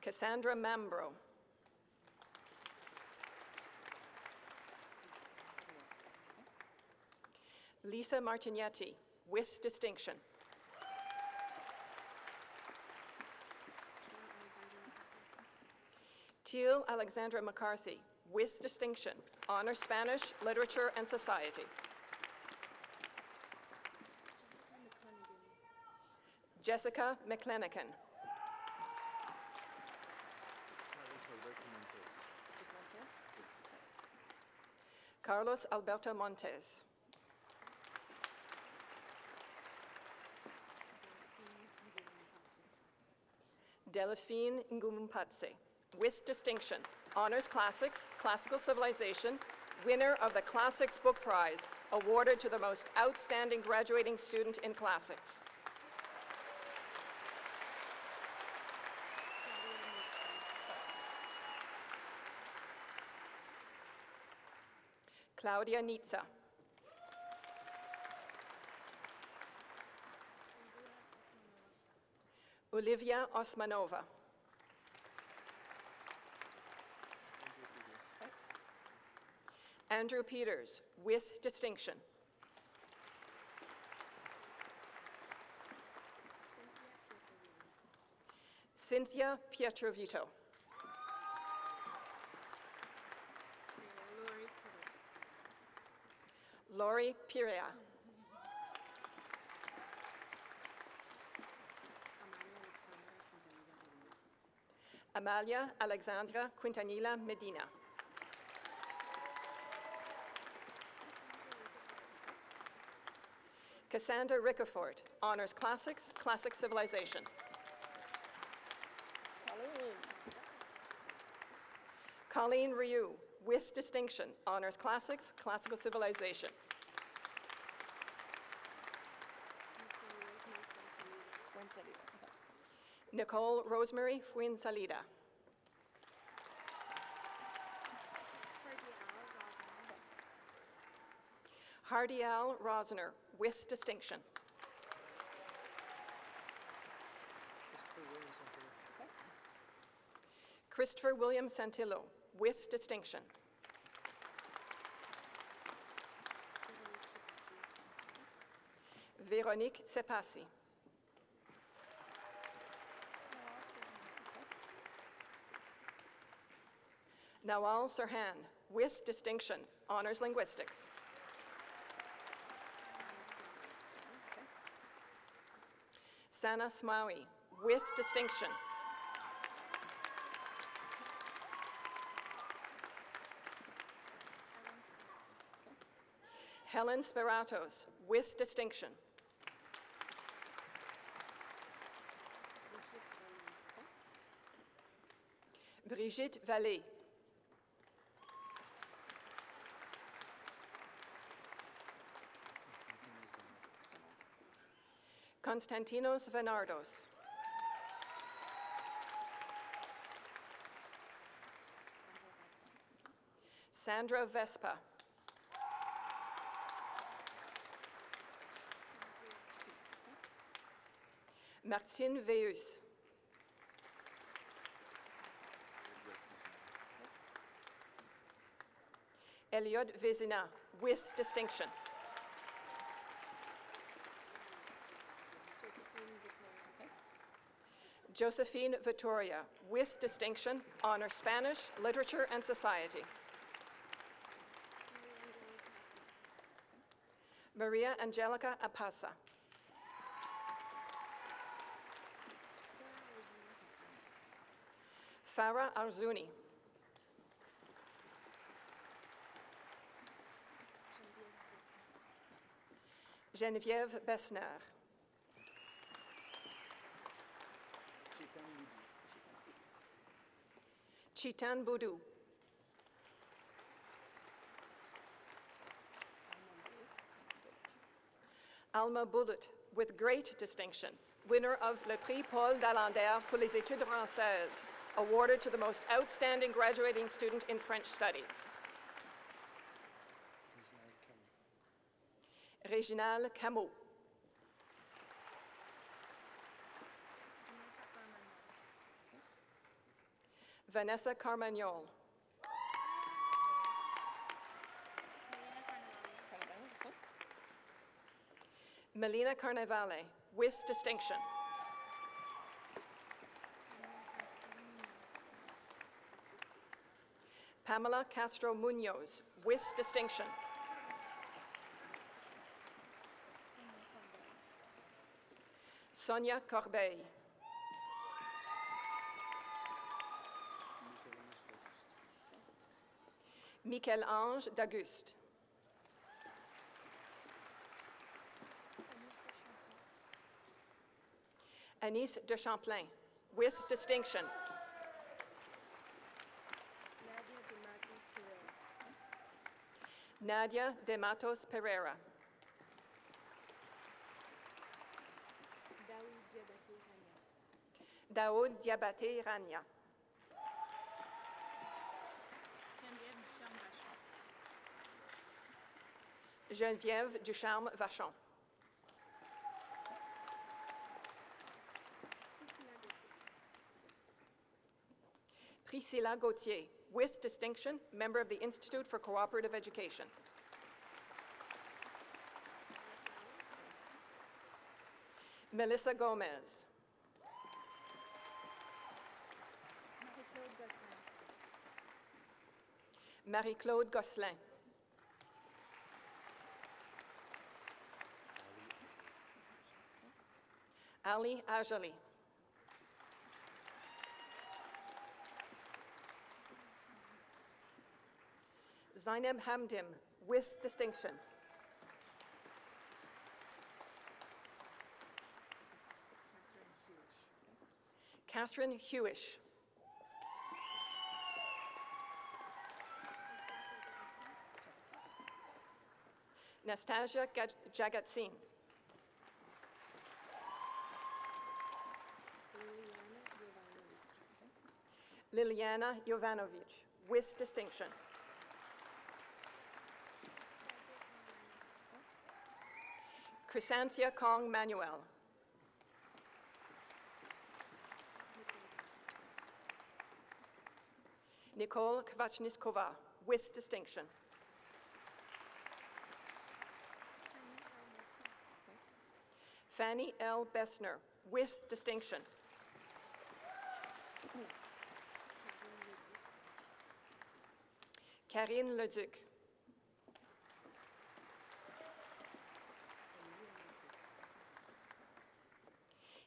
Cassandra Mambro. Lisa Martignetti, with distinction. Teal Alexandra McCarthy, with distinction, honors Spanish, literature, and society. Jessica McClanahan. Carlos Alberto Montes. Delphine Ngumpatse, with distinction, honors classics, classical civilization, winner of the Classics Book Prize, awarded to the most outstanding graduating student in classics. Claudia Nitza. Olivia Osmanova. Andrew Peters, with distinction. Cynthia Pietrovito. Lori Piria. Amalia Alexandra Quintanilla Medina. Cassandra Rickerford, honors classics, classic civilization. Colleen Ryu, with distinction, honors classics, classical civilization. Nicole Rosemary Fuensalida. Hardial Rosner, with distinction. Christopher William Santillo, with distinction. Véronique Sepassi. Nawal Sirhan, with distinction, honors linguistics. Sana Smawi, with distinction. Helen Speratos, with distinction. Brigitte Vallée. Konstantinos Venardos. Sandra Vespa. Martine Veus. Eliot Vézina, with distinction. Josephine Vittoria, with distinction, honors Spanish, literature, and society. Maria Angelica Apasa. Farah Arzouni. Geneviève Bessner. Chitan Boudou. Alma Bullitt, with great distinction, winner of Le Prix Paul Dallander pour les Études françaises, awarded to the most outstanding graduating student in French studies. Réginal Camus. Vanessa Carmagnol. Melina Carnevale, with distinction. Pamela Castro Munoz, with distinction. Sonia Corbeil. Michel-Ange d'Auguste. Anis de Champlain, with distinction. Nadia de Matos Pereira. Daoud Diabaté Rania. Geneviève Ducharme Vachon. Priscilla Gauthier, with distinction, member of the Institute for Cooperative Education. Melissa Gomez. Marie-Claude Gosselin. Ali Ajali. Zainab Hamdim, with distinction. Catherine Hewish. Nastasia Jagatsin. Liliana Jovanovic, with distinction. Chrysanthia Kong Manuel. Nicole Kvachniskova, with distinction. Fanny L. Bessner, with distinction. Karine Leduc.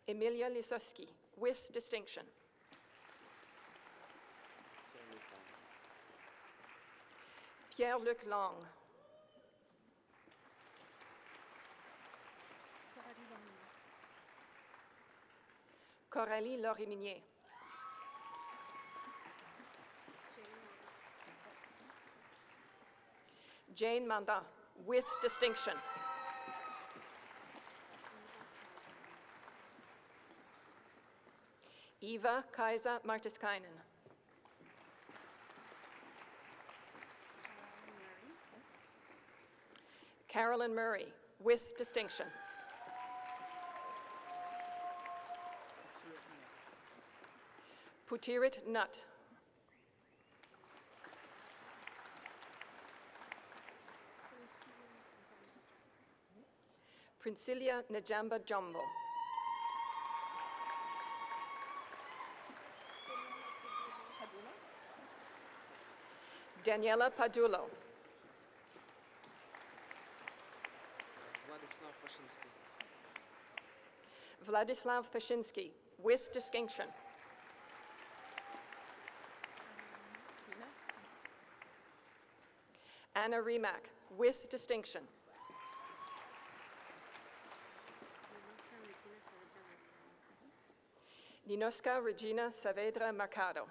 Emilia Lisowski, with distinction. Pierre-Luc Long. Coralie Lorimier. Jane Manda, with distinction. Eva Kaisa Martiskainen. Carolyn Murray, with distinction. Putirit Nutt. Princilia Najamba Jumbo. Daniela Padulo. Vladislav Pashinsky, with distinction. Anna Rimac, with distinction. Ninoska Regina Saavedra Mercado.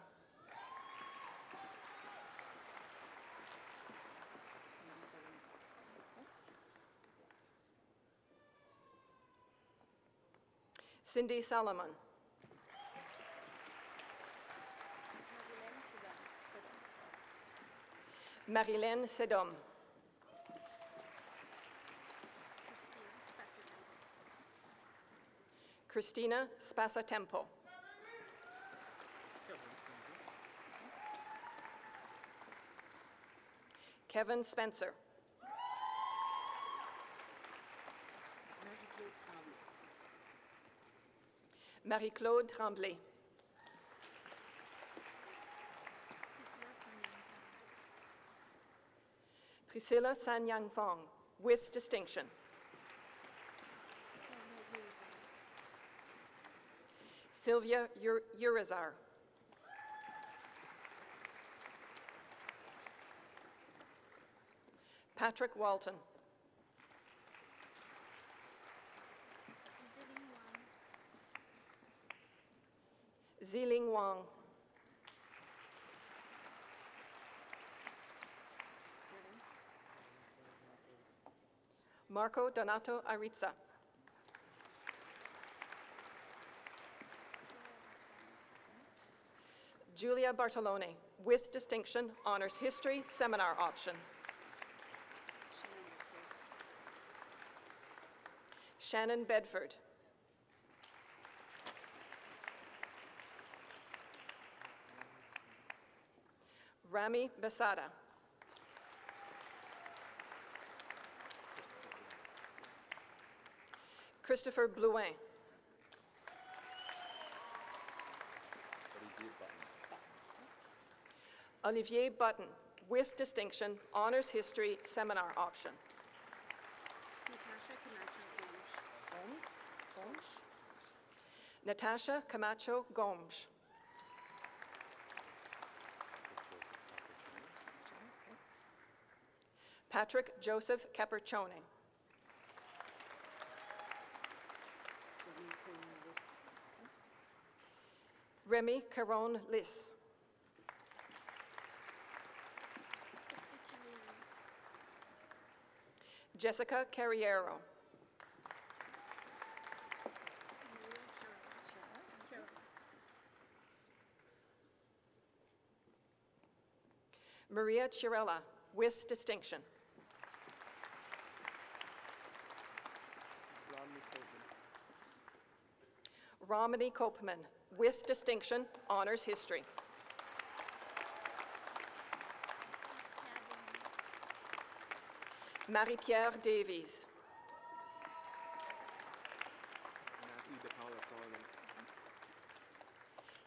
Cindy Solomon. Marilyn Sedom. Christina Spasatempo. Kevin Spencer. Marie-Claude Tremblay. Priscilla Sanyang Fong, with distinction. Sylvia Urizar. Patrick Walton. Ziling Wang. Marco Donato Arizza. Julia Bartolone, with distinction, honors history, seminar option. Shannon Bedford. Rami Besada. Christopher Blouin. Olivier Button, with distinction, honors history, seminar option. Natasha Camacho Gomes. Patrick Joseph Capercione. Remy Caron Liss. Jessica Carriero. Maria Chirella, with distinction. Romney Copeman, with distinction, honors history. Marie-Pierre Davies.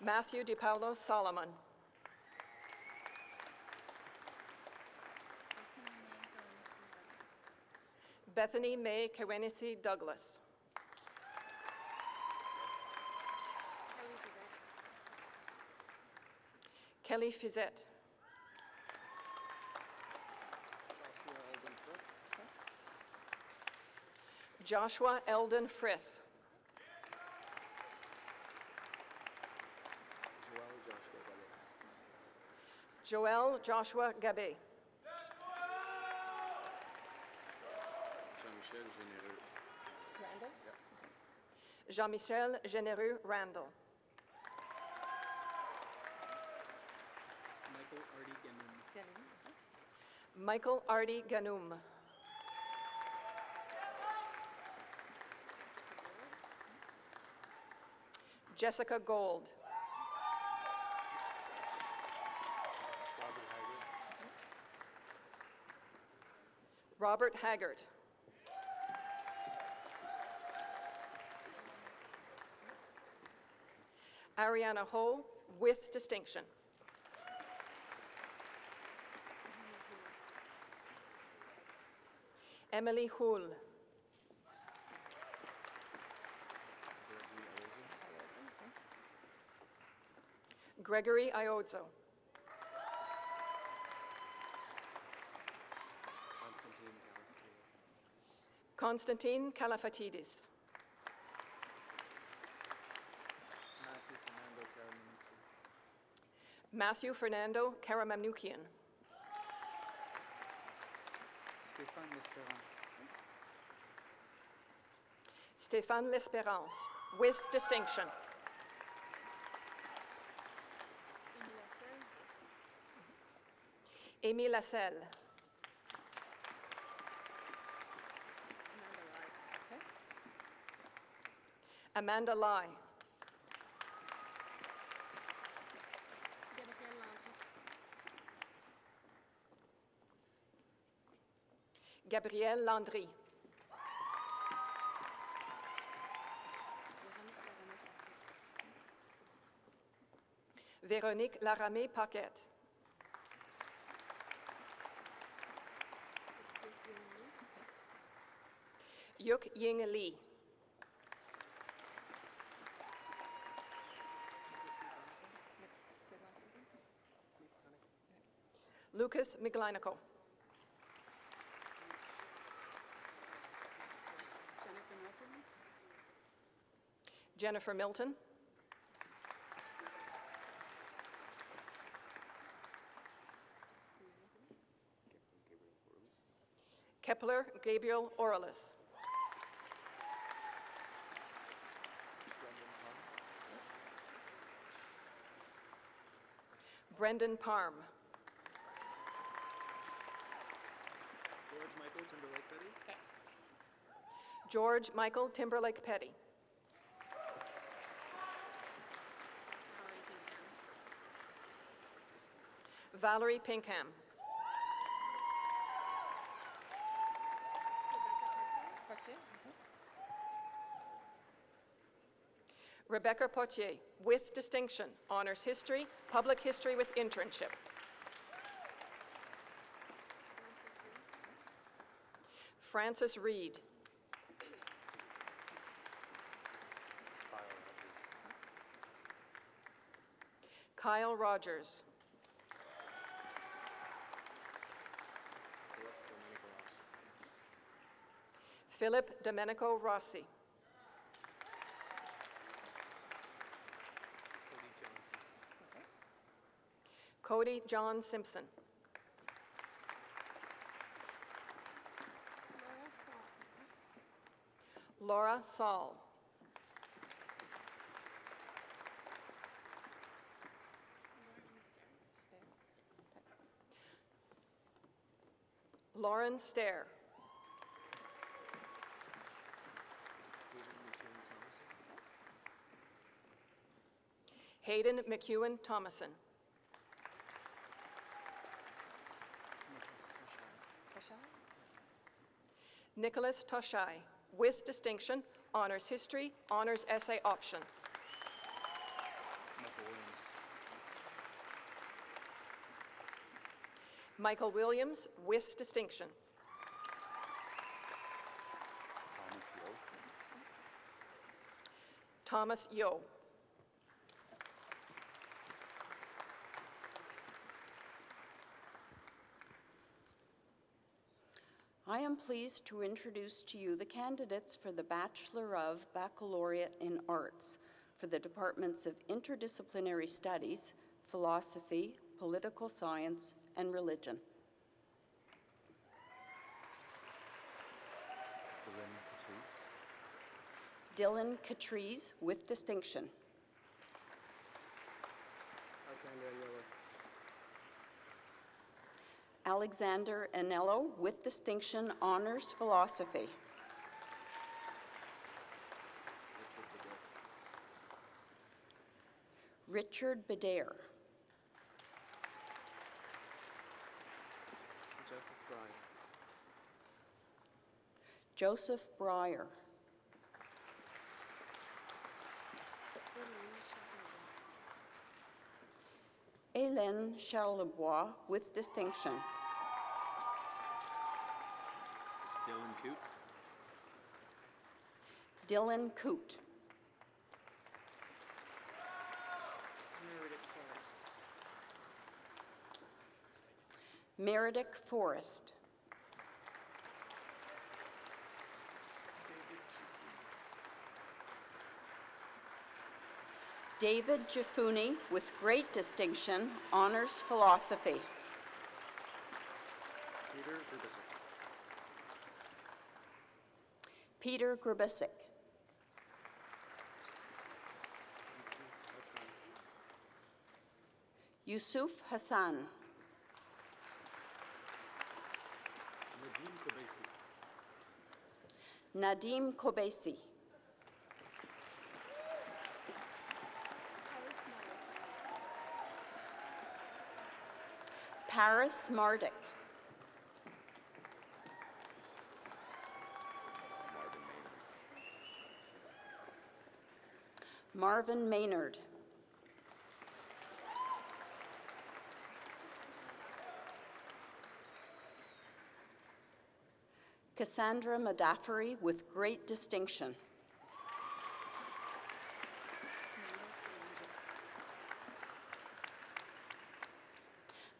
Matthew DePaulo Solomon. Bethany May Kawenisi Douglas. Kelly Fizette. Joshua Eldon Frith. Joel Joshua Gabé. Jean-Michel Généreux Randall. Michael Ardy Ganoum. Jessica Gold. Robert Haggard. Ariana Ho, with distinction. Emily Hull. Gregory Iozzo. Constantine Kalafatidis. Matthew Fernando Karamamnukian. Stéphane L'Espérance, with distinction. Amy Lasselle. Amanda Lai. Gabrielle Landry. Véronique Laramé-Paquette. Yuk Ying Lee. Lucas Miglanico. Jennifer Milton. Kepler Gabriel Orlis. Brendan Parm. George Michael Timberlake Petty. Valerie Pinkham. Rebecca Potier, with distinction, honors history, public history with internship. Francis Reed. Kyle Rogers. Philip Domenico Rossi. Cody John Simpson. Laura Saul. Lauren Stair. Hayden McEwen Thomason. Nicholas Toshai, with distinction, honors history, honors essay option. Michael Williams, with distinction. Thomas Yo. I am pleased to introduce to you the candidates for the Bachelor of Baccalaureate in Arts for the departments of Interdisciplinary Studies, Philosophy, Political Science, and Religion. Dylan Catrice, with distinction. Alexander Anello, with distinction, honors philosophy. Richard Badair. Joseph Breyer. Hélène Charlebois, with distinction. Dylan Coote. Dylan Coote. Meredith Forrest. David Jafuni, with great distinction, honors philosophy. Peter Grubisic. Yusuf Hassan. Nadim Kobesi. Paris Mardick. Marvin Maynard. Cassandra Madaffery with great distinction.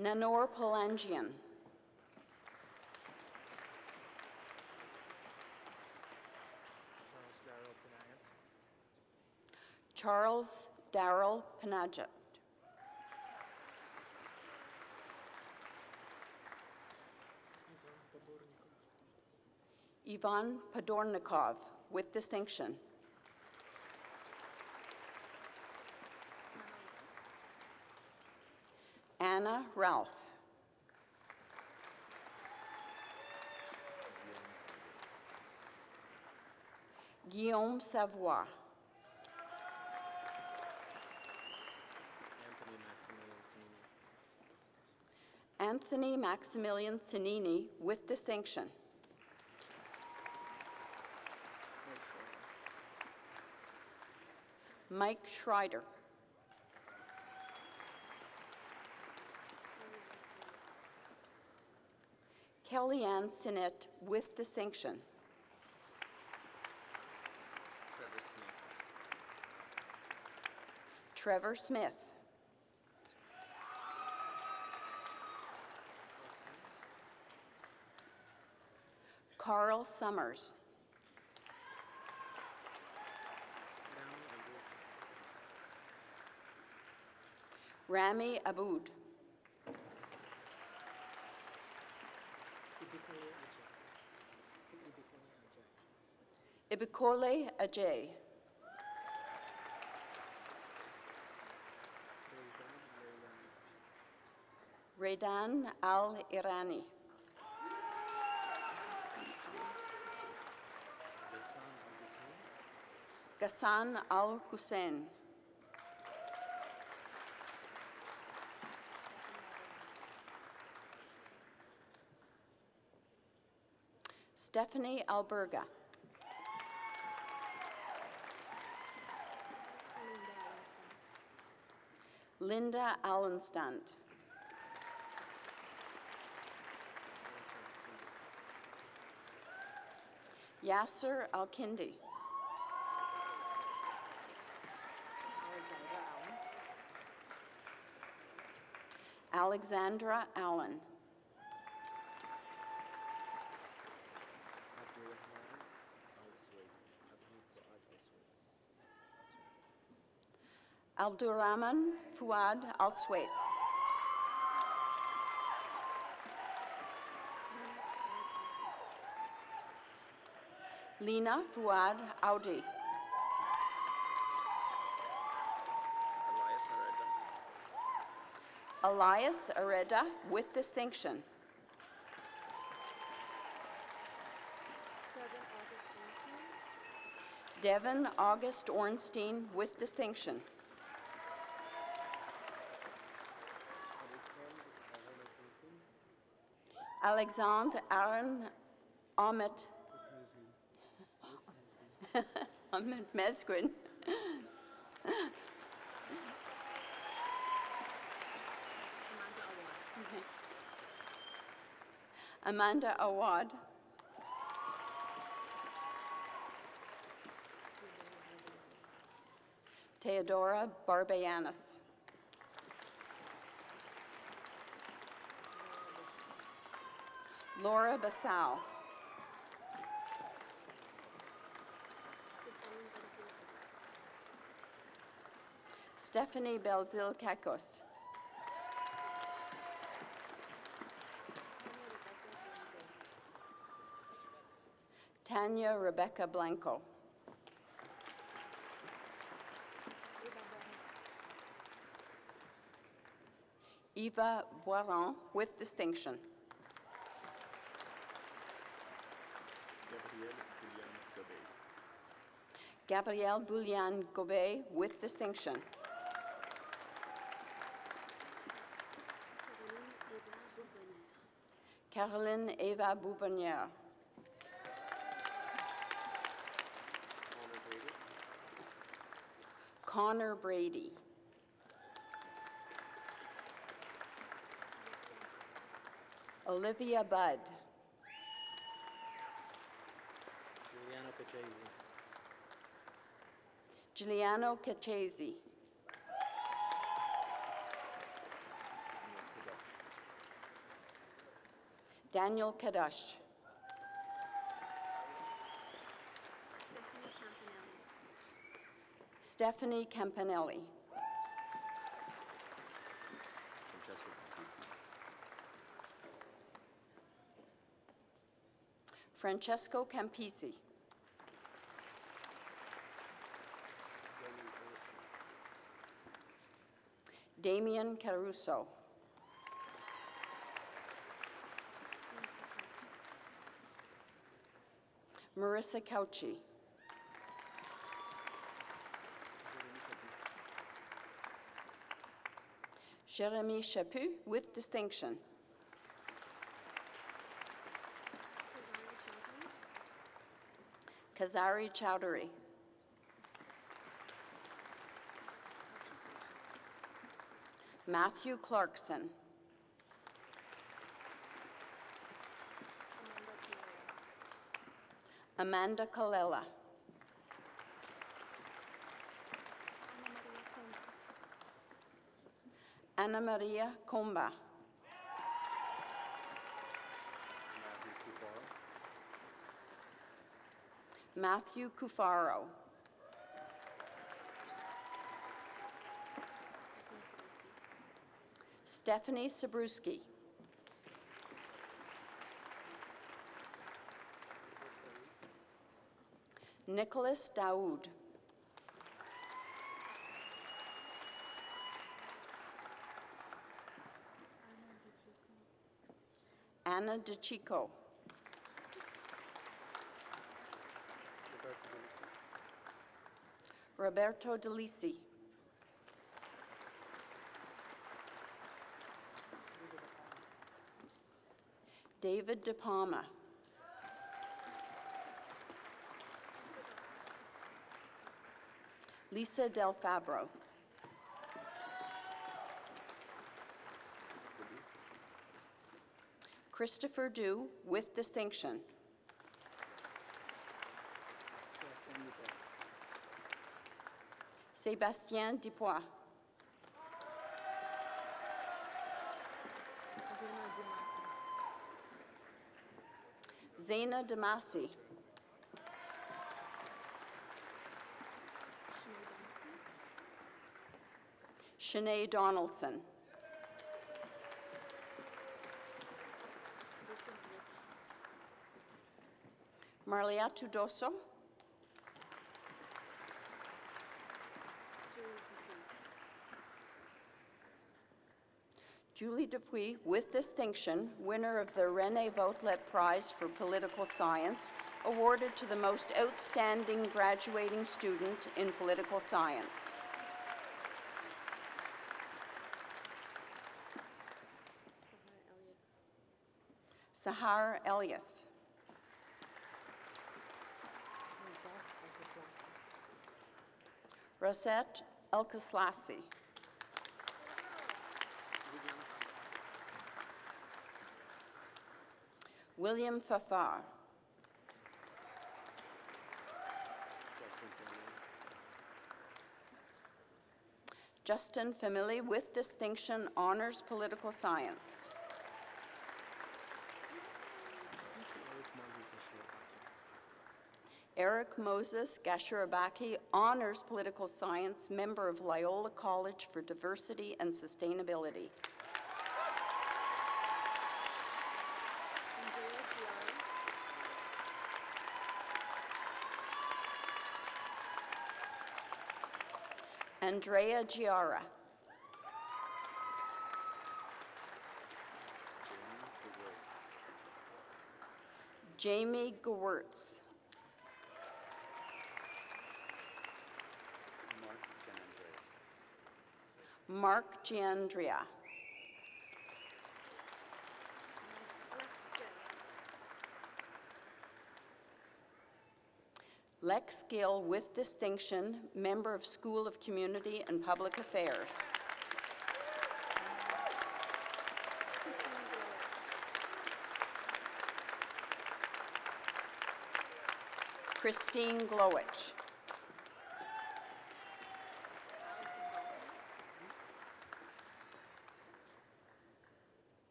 Nanor Palangian. Charles Darrell Panajat. Ivan Podornikov with distinction. Anna Ralph. Guillaume Savoie. Anthony Maximilian Cinini with distinction. Mike Schreider. Kellyanne Sinnett with distinction. Trevor Smith. Carl Summers. Rami Aboud. Ibikole Ajay. Raidan Al-Irani. Ghassan Al-Hussein. Stephanie Alberga. Linda Allenstant. Yasser Al-Kindi. Alexandra Allen. Abdurrahman Fuad Al-Swait. Lina Fuad Audi. Elias Areda with distinction. Devin August Ornstein with distinction. Alexandre Aaron Ahmed Ahmed Mesgrin. Amanda Awad. Theodora Barbayanis. Laura Basal. Stephanie Belzil Kakos. Tanya Rebecca Blanco. Eva Boiron with distinction. Gabrielle Boulian Gobet with distinction. Caroline Eva Boubanière. Connor Brady. Olivia Budd. Giuliano Cachesi. Daniel Kadush. Stephanie Campanelli. Francesco Campisi. Damian Caruso. Marissa Cauchi. Jeremy Chaput with distinction. Kazari Chowdhury. Matthew Clarkson. Amanda Colella. Ana Maria Comba. Matthew Cufaro. Stephanie Sabruski. Nicholas Daoud. Anna DeChico. Roberto Delisi. David De Palma. Lisa Del Fabro. Christopher Dew with distinction. Sébastien Dupois. Zaina Damasi. Shanae Donaldson. Marliatu Dosso. Julie Dupuis, with distinction, winner of the René Vautlet Prize for Political Science, awarded to the most outstanding graduating student in political science. Sahar Elias. Rosette Elkaslassi. William Fafar. Justin Family with distinction, honors political science. Eric Moses Gashurabaki, honors political science, member of Loyola College for Diversity and Sustainability. Andrea Giara. Jamie Gewurtz. Mark Giandria. Lex Gill with distinction, member of School of Community and Public Affairs. Christine Glowich.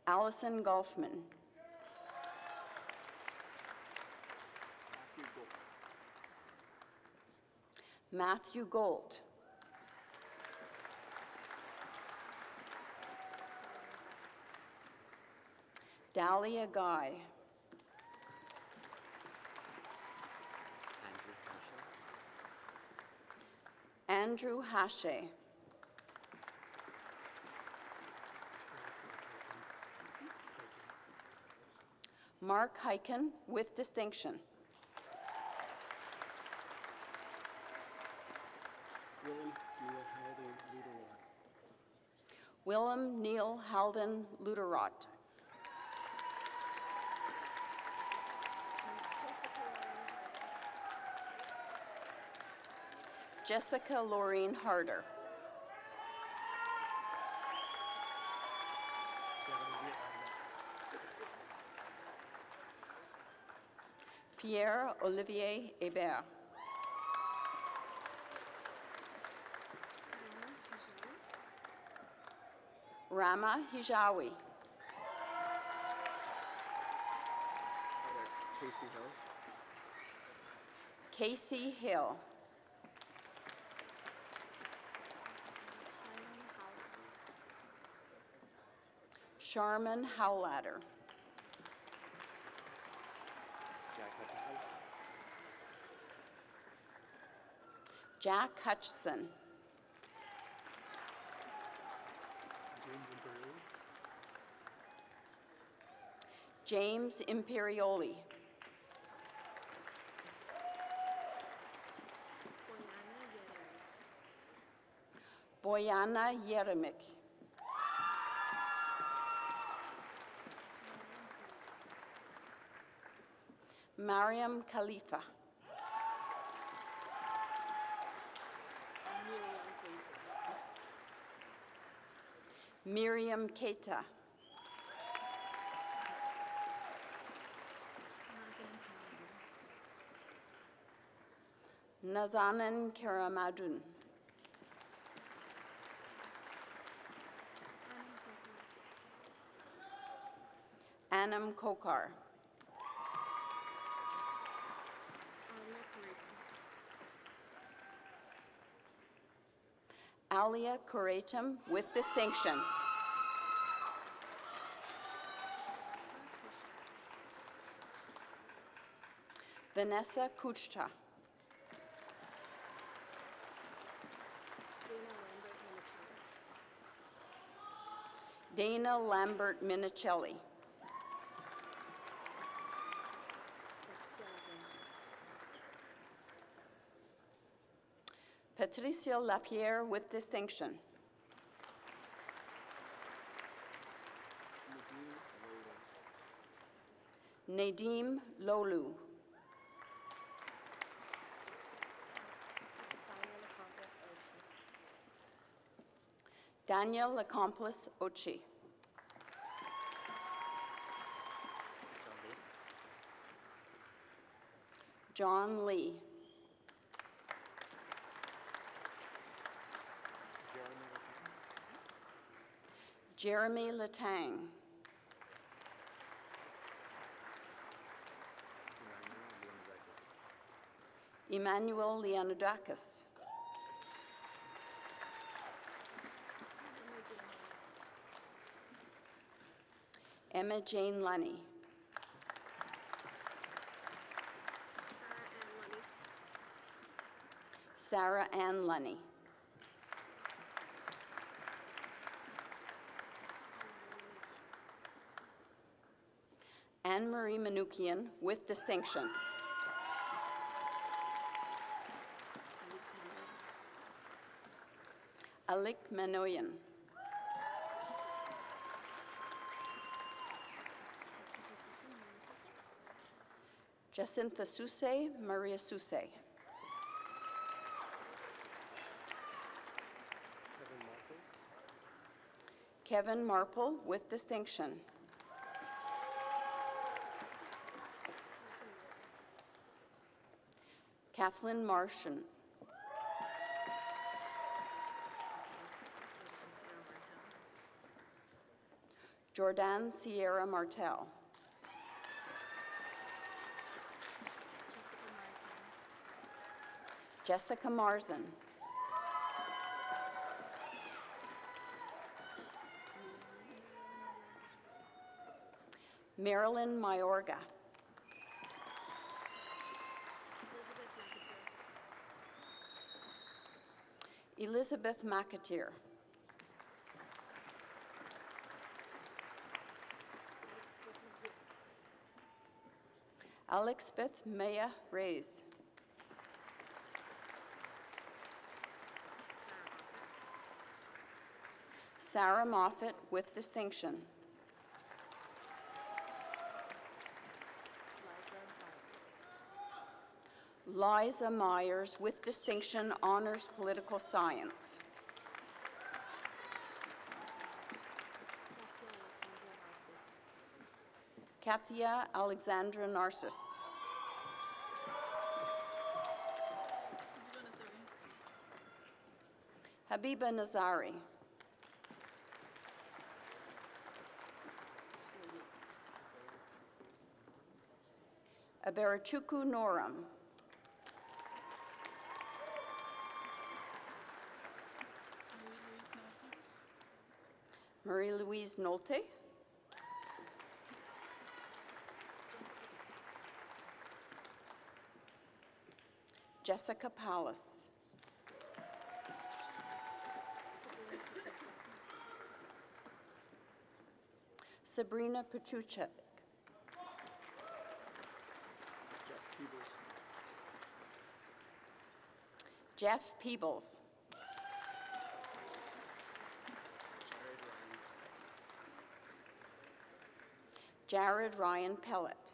Allison Golfman. Matthew Gold. Dahlia Guy. Andrew Hashe. Mark Hyken with distinction. Willem Neil Halden Luderot. Jessica Laureen Harder. Pierre Olivier Hébert. Rama Hijawi. Casey Hill. Casey Hill. Sharman Howlatter. Jack Hutchison. James Imperioli. Boyana Yeremik. Mariam Khalifa. Miriam Keita. Nazanin Karamadun. Anam Kokar. Alia Kuretum with distinction. Vanessa Kuchta. Dana Lambert Minicelli. Patricia Lapierre with distinction. Nadim Lolu. Daniel Accomplice Ochi. John Lee. Jeremy Latang. Emmanuel Leonidakis. Emma Jane Lunny. Sarah Ann Lunny. Anne-Marie Manukian with distinction. Alik Manoyan. Jacinta Suse, Maria Suse. Kevin Marple with distinction. Kathleen Martian. Jordan Sierra Martel. Jessica Marzan. Marilyn Mayorga. Elizabeth McAteer. Alexbeth Maya Reyes. Sarah Moffett with distinction. Liza Myers with distinction, honors political science. Kathia Alexandra Narcissus. Habiba Nazari. Abarachuku Noram. Marie-Louise Nolte. Jessica Pallas. Sabrina Pachuchek. Jeff Peebles. Jared Ryan Pellet.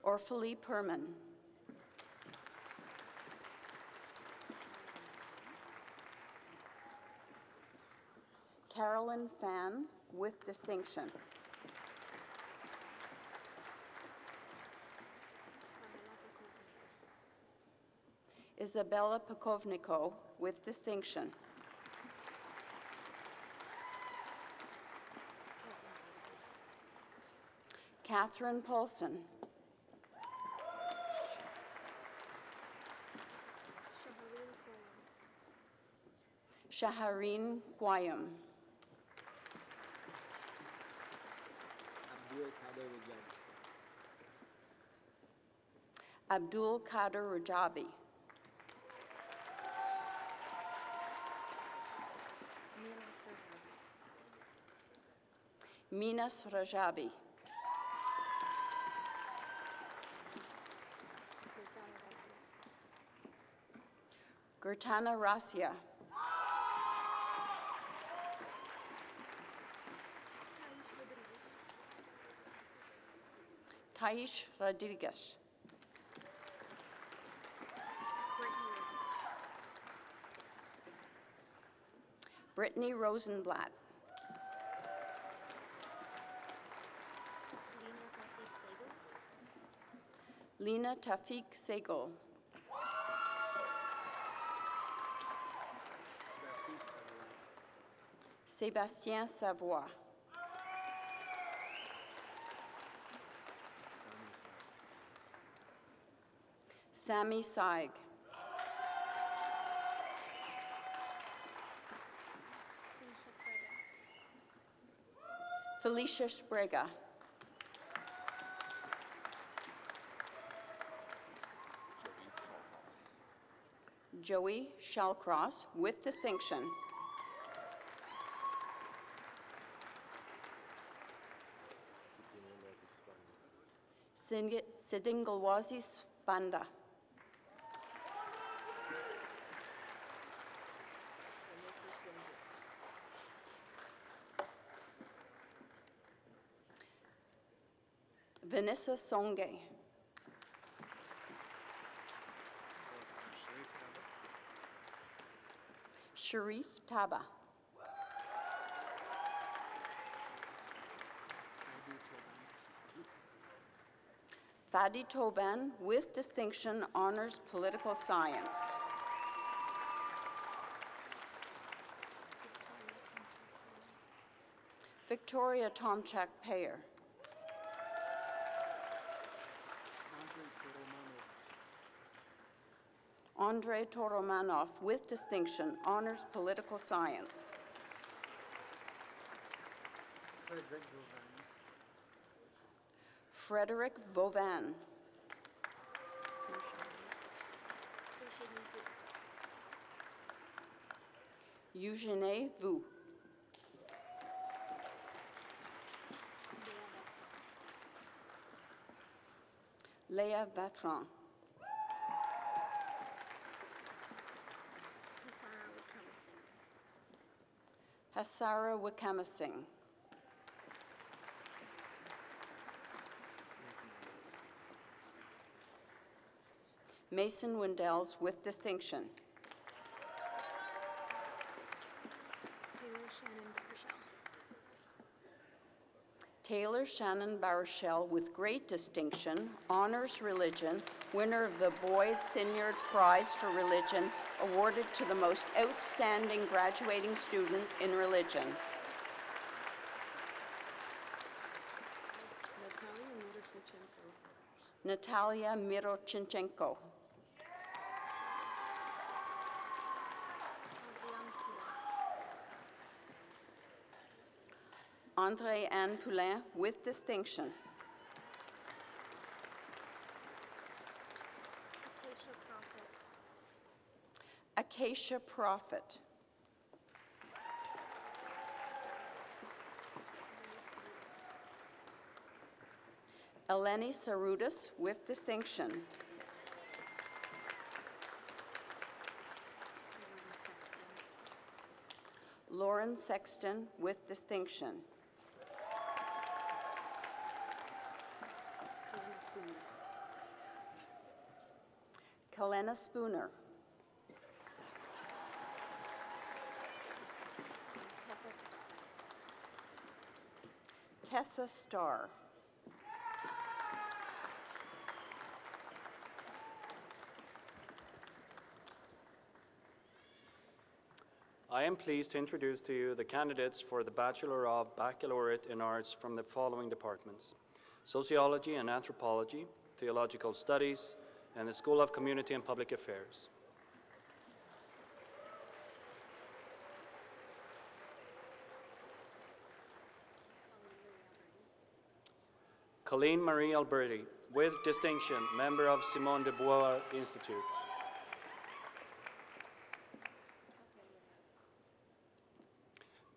Orphalie Perman. Carolyn Fan with distinction. Isabella Pakovniko with distinction. Catherine Paulson. Shahareen Kwayam. Abdul Qadir Rajabi. Minas Rajabi. Gertana Rasia. Taish Rodriguez. Brittany Rosenblatt. Lena Tafik Segal. Sébastien Savoie. Sami Saig. Felicia Sprega. Joey Shallcross with distinction. Sidingulwazi Spanda. Vanessa Songe. Sharif Taba. Fadi Toban, with distinction, honors political science. Victoria Tomchak Payer. Andrei Toromanov, with distinction, honors political science. Frederick Vauvin. Eugenie Vu. Léa Vatran. Hassara Wikamasing. Mason Windells, with distinction. Taylor Shannon Baruchel, with great distinction, honors religion, winner of the Boyd Sinyard Prize for Religion, awarded to the most outstanding graduating student in religion. Natalia Mirochinchenko. André Anne Poulain, with distinction. Acacia Prophet. Eleni Saroudas, with distinction. Lauren Sexton, with distinction. Kalena Spooner. Tessa Starr. I am pleased to introduce to you the candidates for the Bachelor of Baccalaureate in Arts from the following departments: Sociology and Anthropology, Theological Studies, and the School of Community and Public Affairs. Colleen Marie Alberti, with distinction, member of Simone de Beauvoir Institute.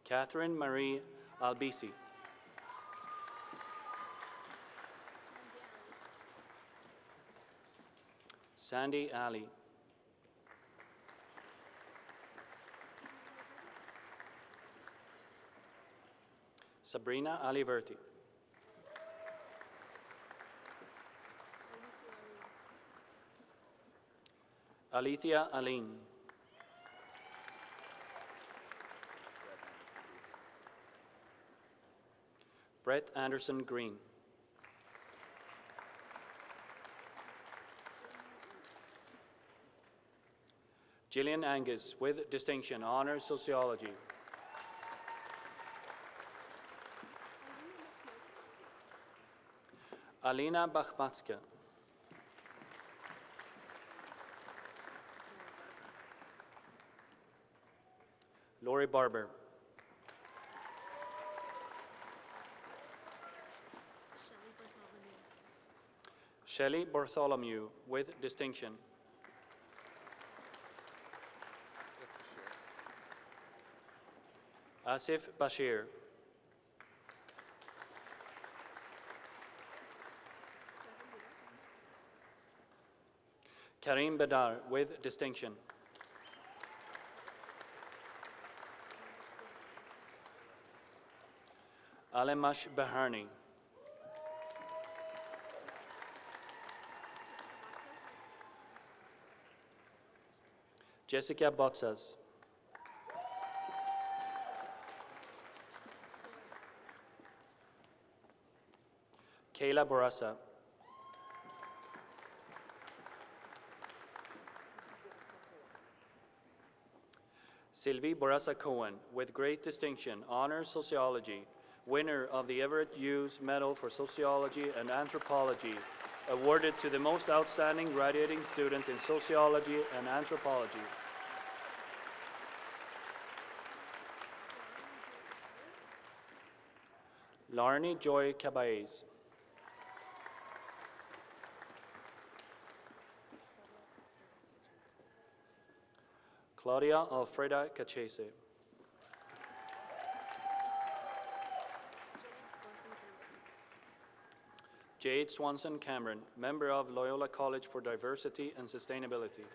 Catherine Marie Albisi. Sandy Ali. Sabrina Aliverti. Alethea Aline. Brett Anderson Green. Gillian Angus, with distinction, honors sociology. Alina Bachmatska. Lori Barber. Shelley Bartholomew, with distinction. Asif Bashir. Karim Badar, with distinction. Alemash Baharni. Jessica Botsas. Kayla Borasa. Sylvie Bourassa Cohen, with great distinction, honors sociology, winner of the Everett Hughes Medal for Sociology and Anthropology, awarded to the most outstanding graduating student in sociology and anthropology. Larnie Joy Cabaez. Claudia Alfreda Cachese. Jade Swanson Cameron, member of Loyola College for Diversity and Sustainability.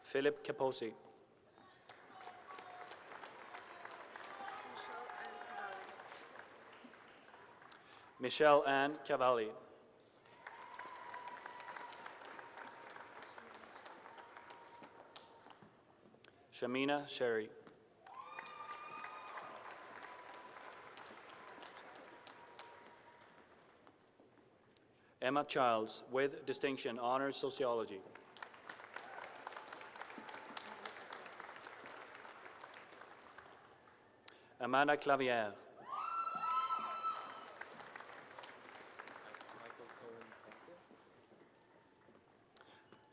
Philip Caposi. Michelle Ann Cavalli. Shamina Sherry. Emma Childs, with distinction, honors sociology. Amanda Clavier.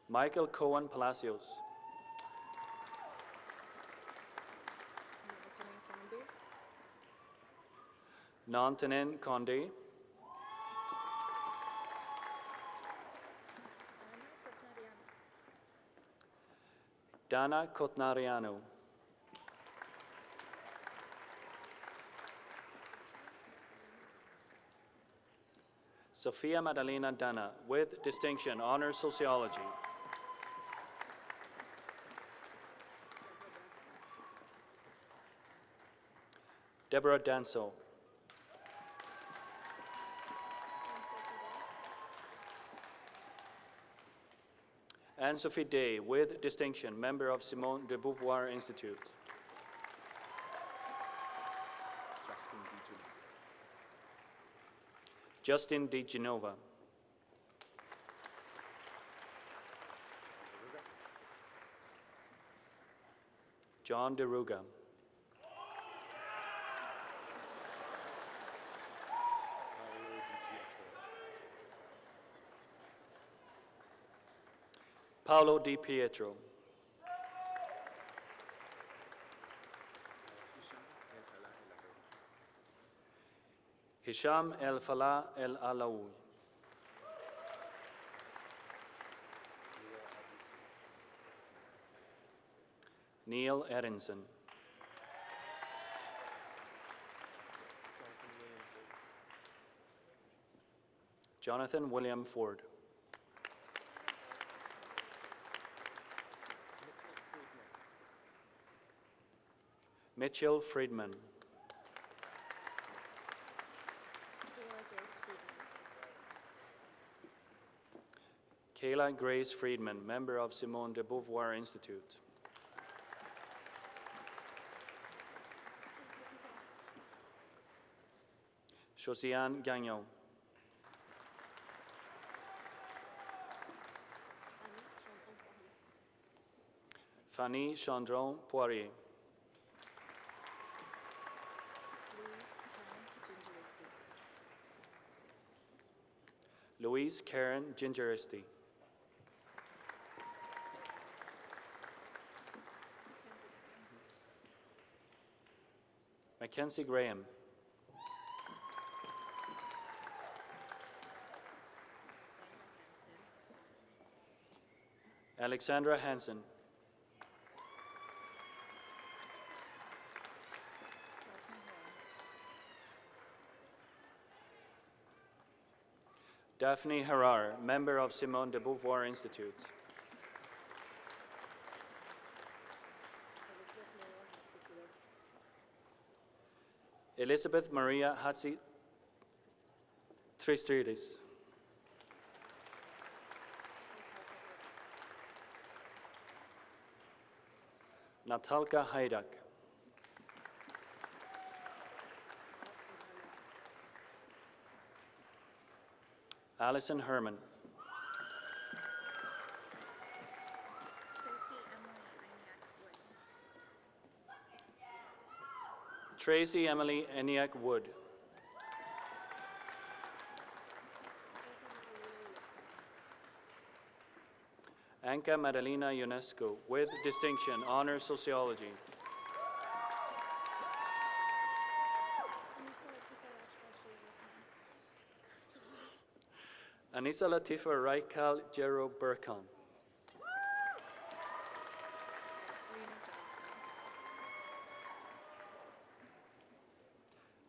Michael Cohen Palacios. Nantanin Condé. Dana Kotnariano. Sophia Madalena Dana, with distinction, honors sociology. Deborah Danso. Anne-Sophie Day, with distinction, member of Simone de Beauvoir Institute. Justin Di Genova. John DeRuga. Paolo Di Pietro. Hisham El Falah El Alaoui. Neil Edinson. Jonathan William Ford. Mitchell Friedman. Kayla Grace Friedman, member of Simone de Beauvoir Institute. Josiane Gagnon. Fanny Chandron Poirier. Louise Karen Gingeristi. Mackenzie Graham. Alexandra Hansen. Daphne Harar, member of Simone de Beauvoir Institute. Elizabeth Maria Hatzi Tristridis. Natalka Haidak. Alison Herman. Tracy Emily Eniak Wood. Anka Madalena UNESCO, with distinction, honors sociology. Anissa Latifa Raikal Jero Burkhan.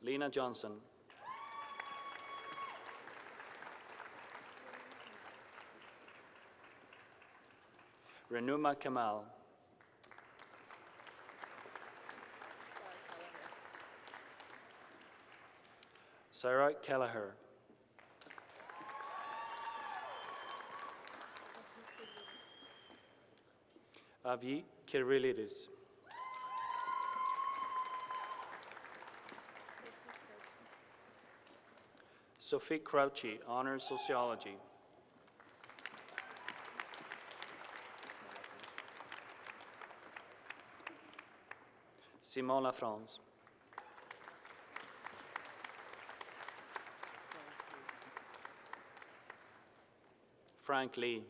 Lena Johnson. Renuma Kamal. Sarah Kelleher. Avi Kirilidis. Sophie Crouchy, honors sociology. Simon Lafrance. Frank Lee.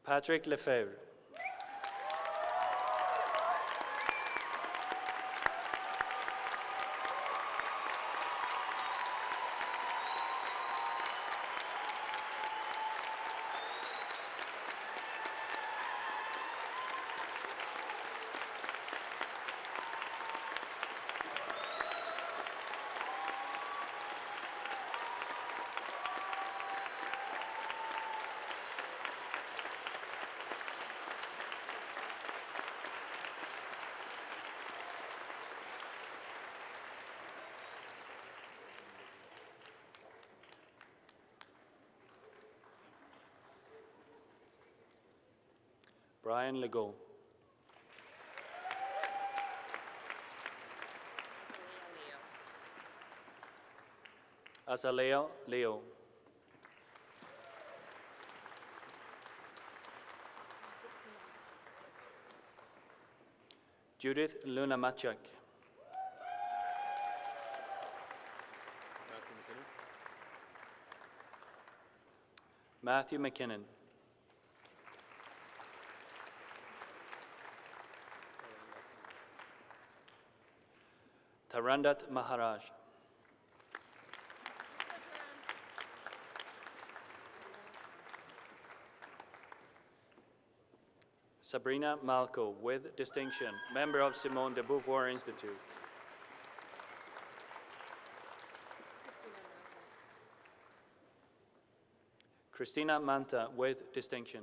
Patrick Lefebvre. Brian Legault. Azalea Leo. Judith Luna Machak. Matthew McKinnon. Tarandat Maharaj. Sabrina Malco, with distinction, member of Simone de Beauvoir Institute. Christina Manta, with distinction.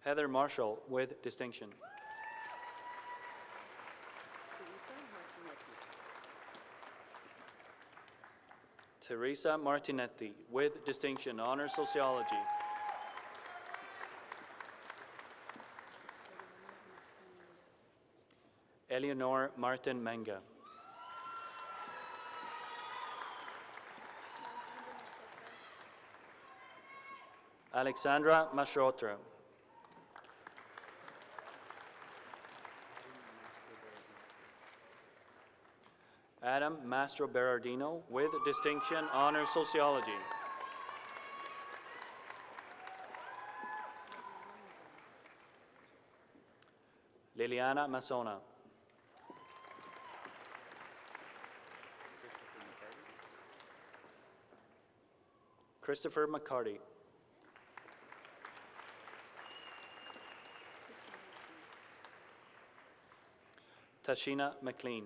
Heather Marshall, with distinction. Teresa Martinetti, with distinction, honors sociology. Eleanor Martin Menga. Alexandra Mashotra. Adam Mastro Berardino, with distinction, honors sociology. Liliana Masona. Christopher McCarty. Tashina McLean.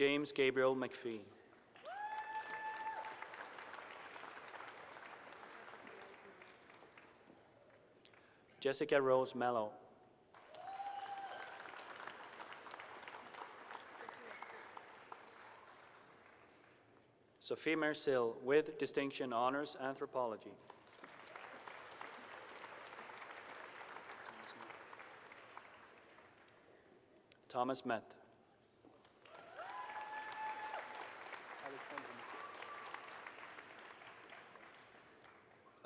James Gabriel McPhee. Jessica Rose Mello. Sophie Mercil, with distinction, honors anthropology. Thomas Met.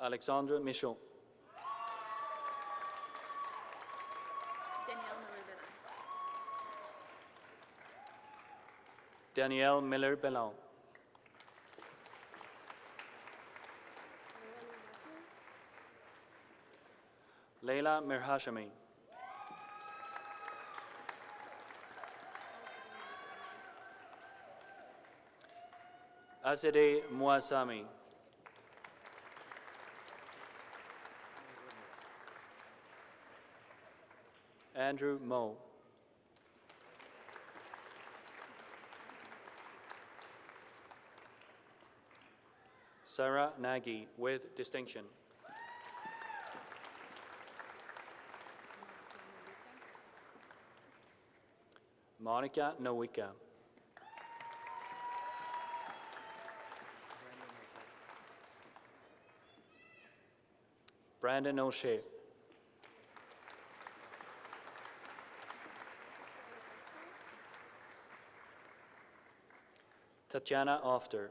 Alexandre Michaud. Danielle Miller-Bellon. Leila Mirhashami. Azadeh Mouassami. Andrew Moe. Sarah Nagy with distinction. Monica Nowika. Brandon O'Shea. Tatiana Ofter.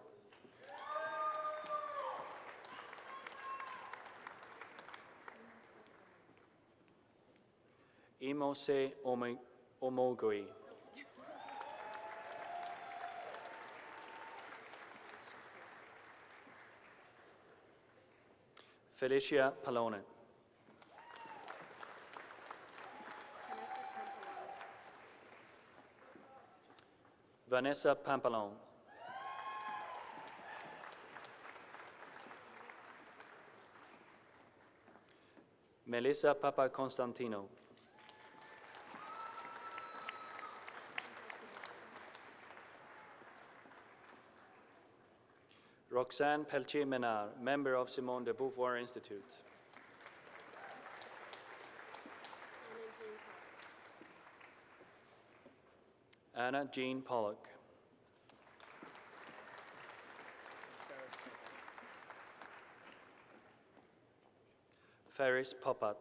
Imose Omogui. Felicia Palone. Vanessa Pampalone. Melissa Papa Constantino. Roxanne Pelletier-Menard, member of Simone de Beauvoir Institute. Anna Jean Pollock. Ferris Popat.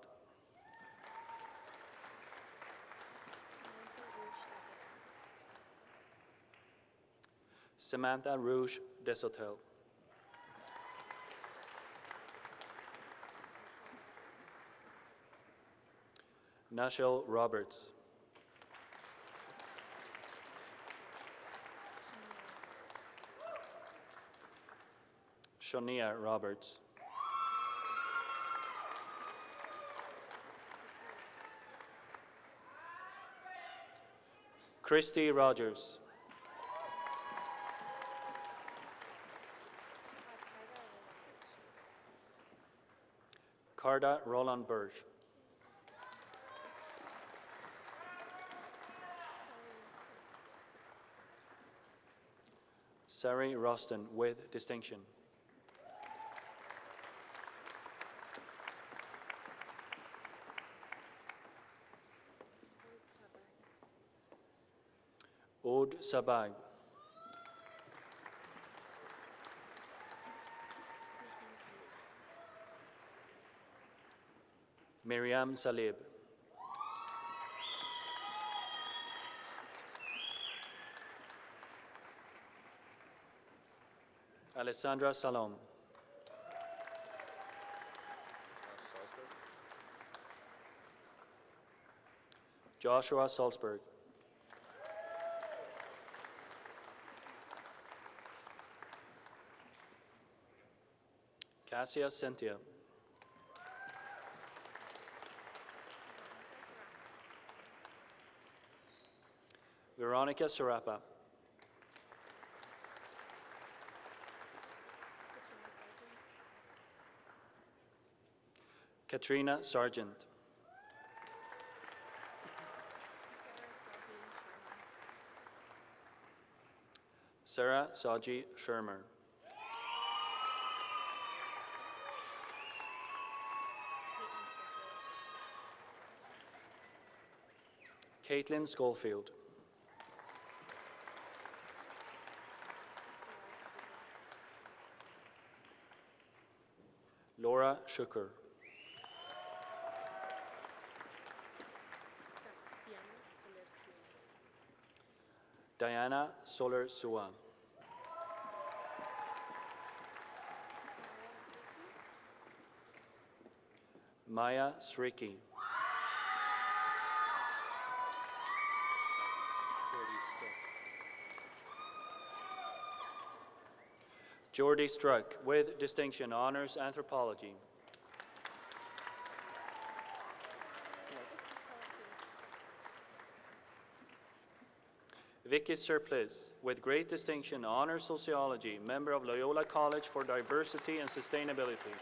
Samantha Rouge Deshotel. Nashel Roberts. Shonia Roberts. Christy Rogers. Carda Roland Burge. Sari Roston with distinction. Aude Sabag. Miriam Salib. Alessandra Salom. Joshua Salzberg. Cassia Cynthia. Veronica Sarapa. Katrina Sargent. Sarah Saji Shermer. Caitlin Schofield. Laura Shuker. Diana Soler-Sua. Maya Sriki. Jordi Struck, with distinction, honors anthropology. Vicky Surplice, with great distinction, honors sociology, member of Loyola College for Diversity and Sustainability.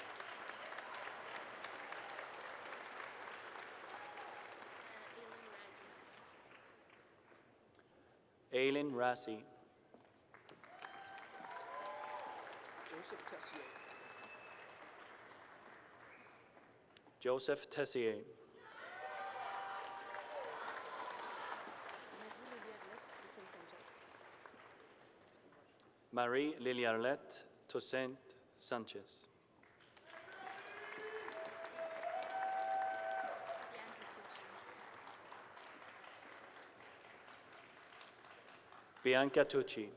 Aileen Rassi. Joseph Tessier. Joseph Tessier. Marie Liliarlette Toussaint Sanchez. Bianca Tucci.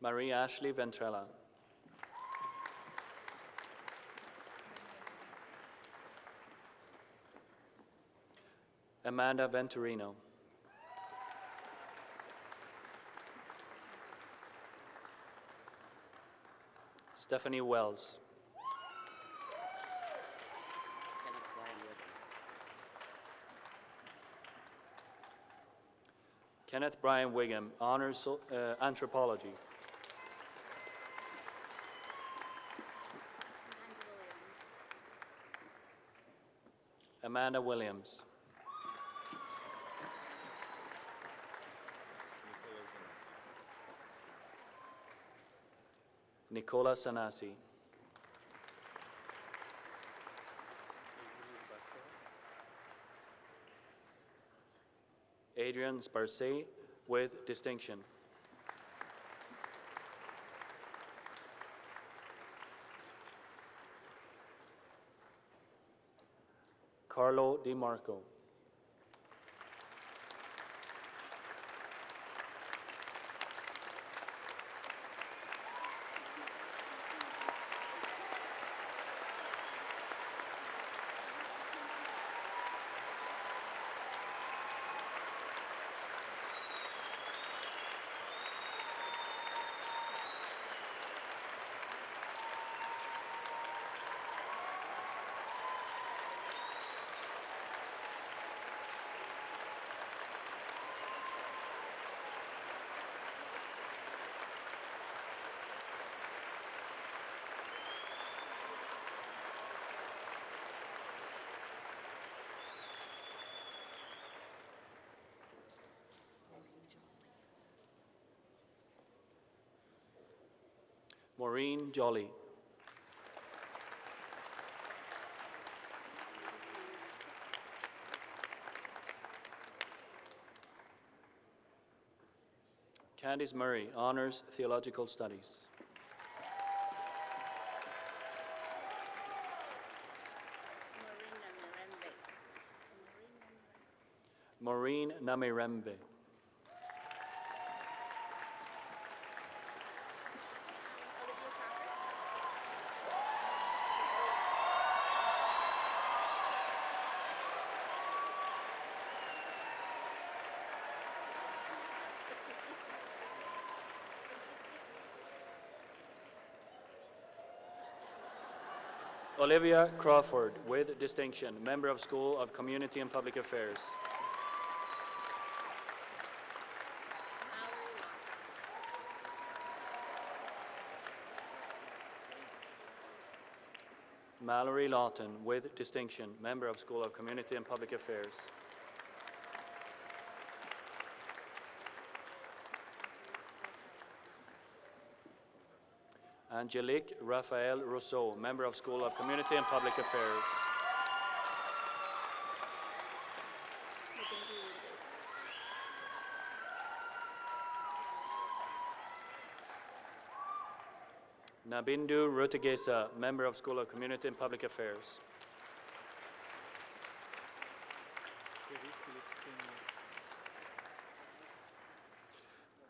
Marie Ashley Ventrella. Amanda Venturino. Stephanie Wells. Kenneth Brian Wiggum, honors anthropology. Amanda Williams. Nicola Sanasi. Adrian Sparse, with distinction. Carlo Di Marco. Maureen Jolly. Candice Murray, honors Theological Studies. Maureen Namirembe. Olivia Crawford, with distinction, member of School of Community and Public Affairs. Mallory Lawton, with distinction, member of School of Community and Public Affairs. Angelique Raphael Rousseau, member of School of Community and Public Affairs. Nabindu Rutigesa, member of School of Community and Public Affairs.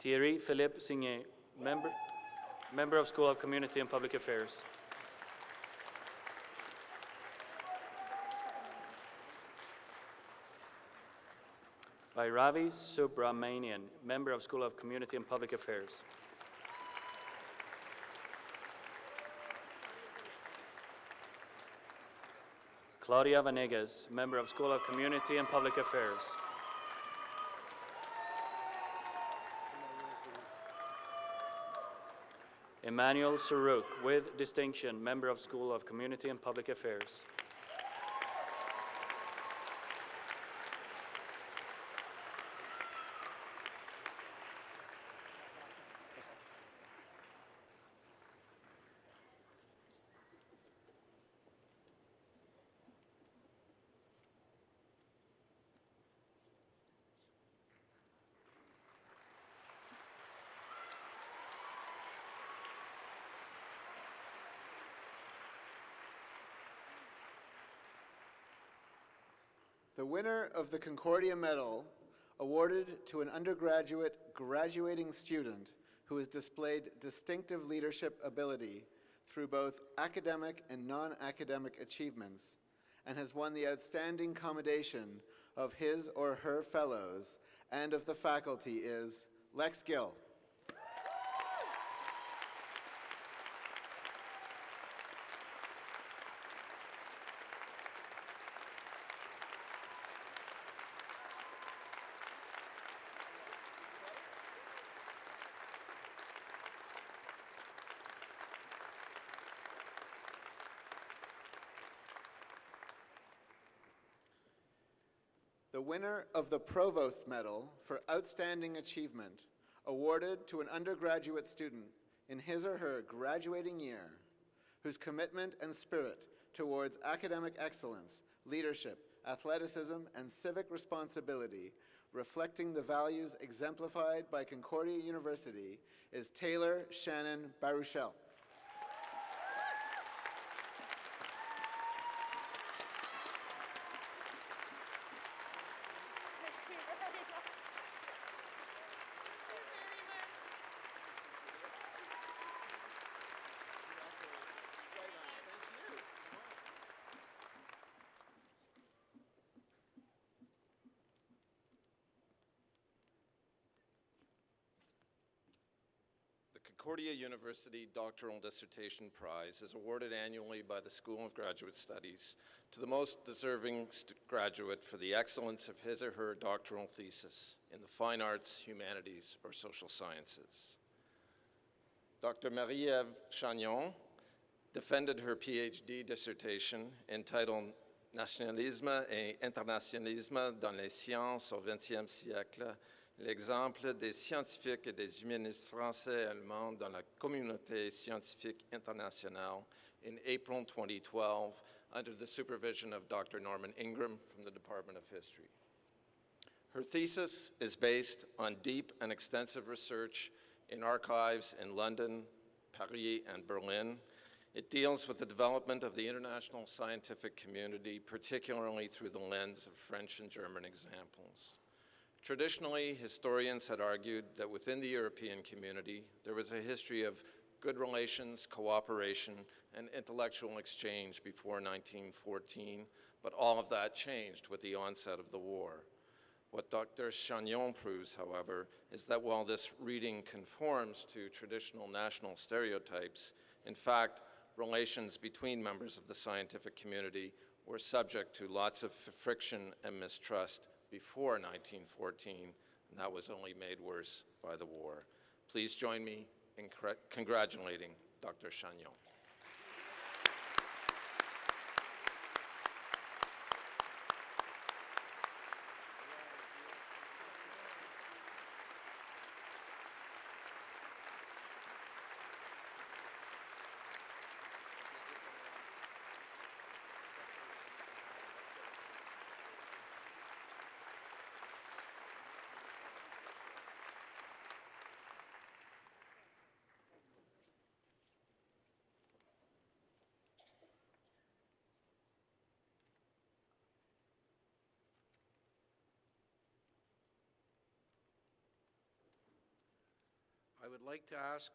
Thierry Philippe Signet, member of School of Community and Public Affairs. By Ravi Subramanian, member of School of Community and Public Affairs. Claudia Vanegas, member of School of Community and Public Affairs. Emmanuel Saruk, with distinction, member of School of Community and Public Affairs. The winner of the Concordia Medal, awarded to an undergraduate graduating student who has displayed distinctive leadership ability through both academic and non-academic achievements, and has won the outstanding commendation of his or her fellows and of the faculty is Lex Gill. The winner of the Provost Medal for Outstanding Achievement, awarded to an undergraduate student in his or her graduating year, whose commitment and spirit towards academic excellence, leadership, athleticism, and civic responsibility, reflecting the values exemplified by Concordia University, is Taylor Shannon Baruchel. Concordia University Doctoral Dissertation Prize is awarded annually by the School of Graduate Studies to the most deserving graduate for the excellence of his or her doctoral thesis in the fine arts, humanities, or social sciences. Dr. Marie-Ève Chagnon defended her PhD dissertation entitled Nationalisme et internationalisme dans les sciences au XXe siècle, l'exemple des scientifiques et des humanistes français et allemands dans la communauté scientifique internationale in April 2012 under the supervision of Dr. Norman Ingram from the Department of History. Her thesis is based on deep and extensive research in archives in London, Paris, and Berlin. It deals with the development of the international scientific community, particularly through the lens of French and German examples. Traditionally, historians had argued that within the European community, there was a history of good relations, cooperation, and intellectual exchange before 1914, but all of that changed with the onset of the war. What Dr. Chagnon proves, however, is that while this reading conforms to traditional national stereotypes, in fact, relations between members of the scientific community were subject to lots of friction and mistrust before 1914, and that was only made worse by the war. Please join me in congratulating Dr. Chagnon. would like to ask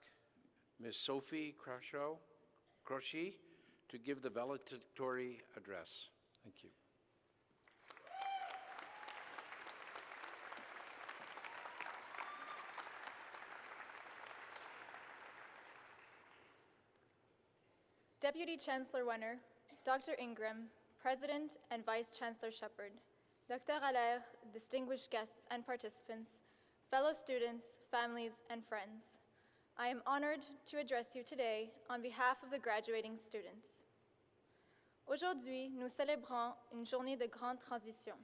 Ms. Sophie Crochy to give the valedictory address. Thank you. Deputy Chancellor Wenner, Dr. Ingram, President and Vice Chancellor Shepard, Dr. Allaire, distinguished guests and participants, fellow students, families, and friends, I am honored to address you today on behalf of the graduating students. Aujourd'hui, nous célébrons une journée de grande transition,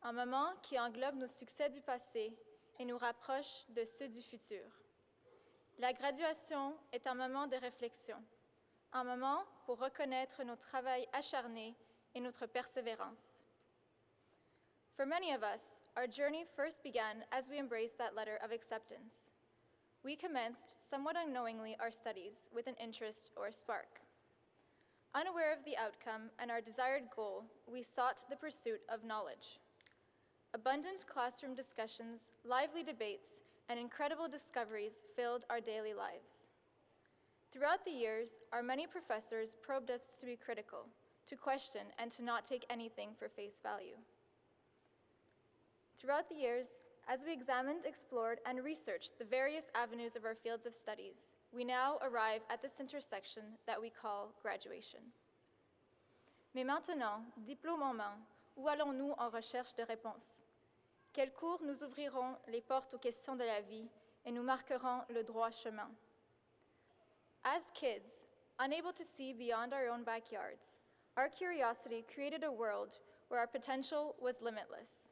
un moment qui englobe nos succès du passé et nous rapproche de ceux du futur. La graduation est un moment de réflexion, un moment pour reconnaître notre travail acharné et notre persévérance. For many of us, our journey first began as we embraced that letter of acceptance. We commenced, somewhat unknowingly, our studies with an interest or a spark. Unaware of the outcome and our desired goal, we sought the pursuit of knowledge. Abundant classroom discussions, lively debates, and incredible discoveries filled our daily lives. Throughout the years, our many professors probed us to be critical, to question, and to not take anything for face value. Throughout the years, as we examined, explored, and researched the various avenues of our fields of studies, we now arrive at this intersection that we call graduation. Mais maintenant, diplôme en main, où allons-nous en recherche de réponses? Quels cours nous ouvriront les portes aux questions de la vie et nous marqueront le droit chemin? As kids, unable to see beyond our own backyards, our curiosity created a world where our potential was limitless.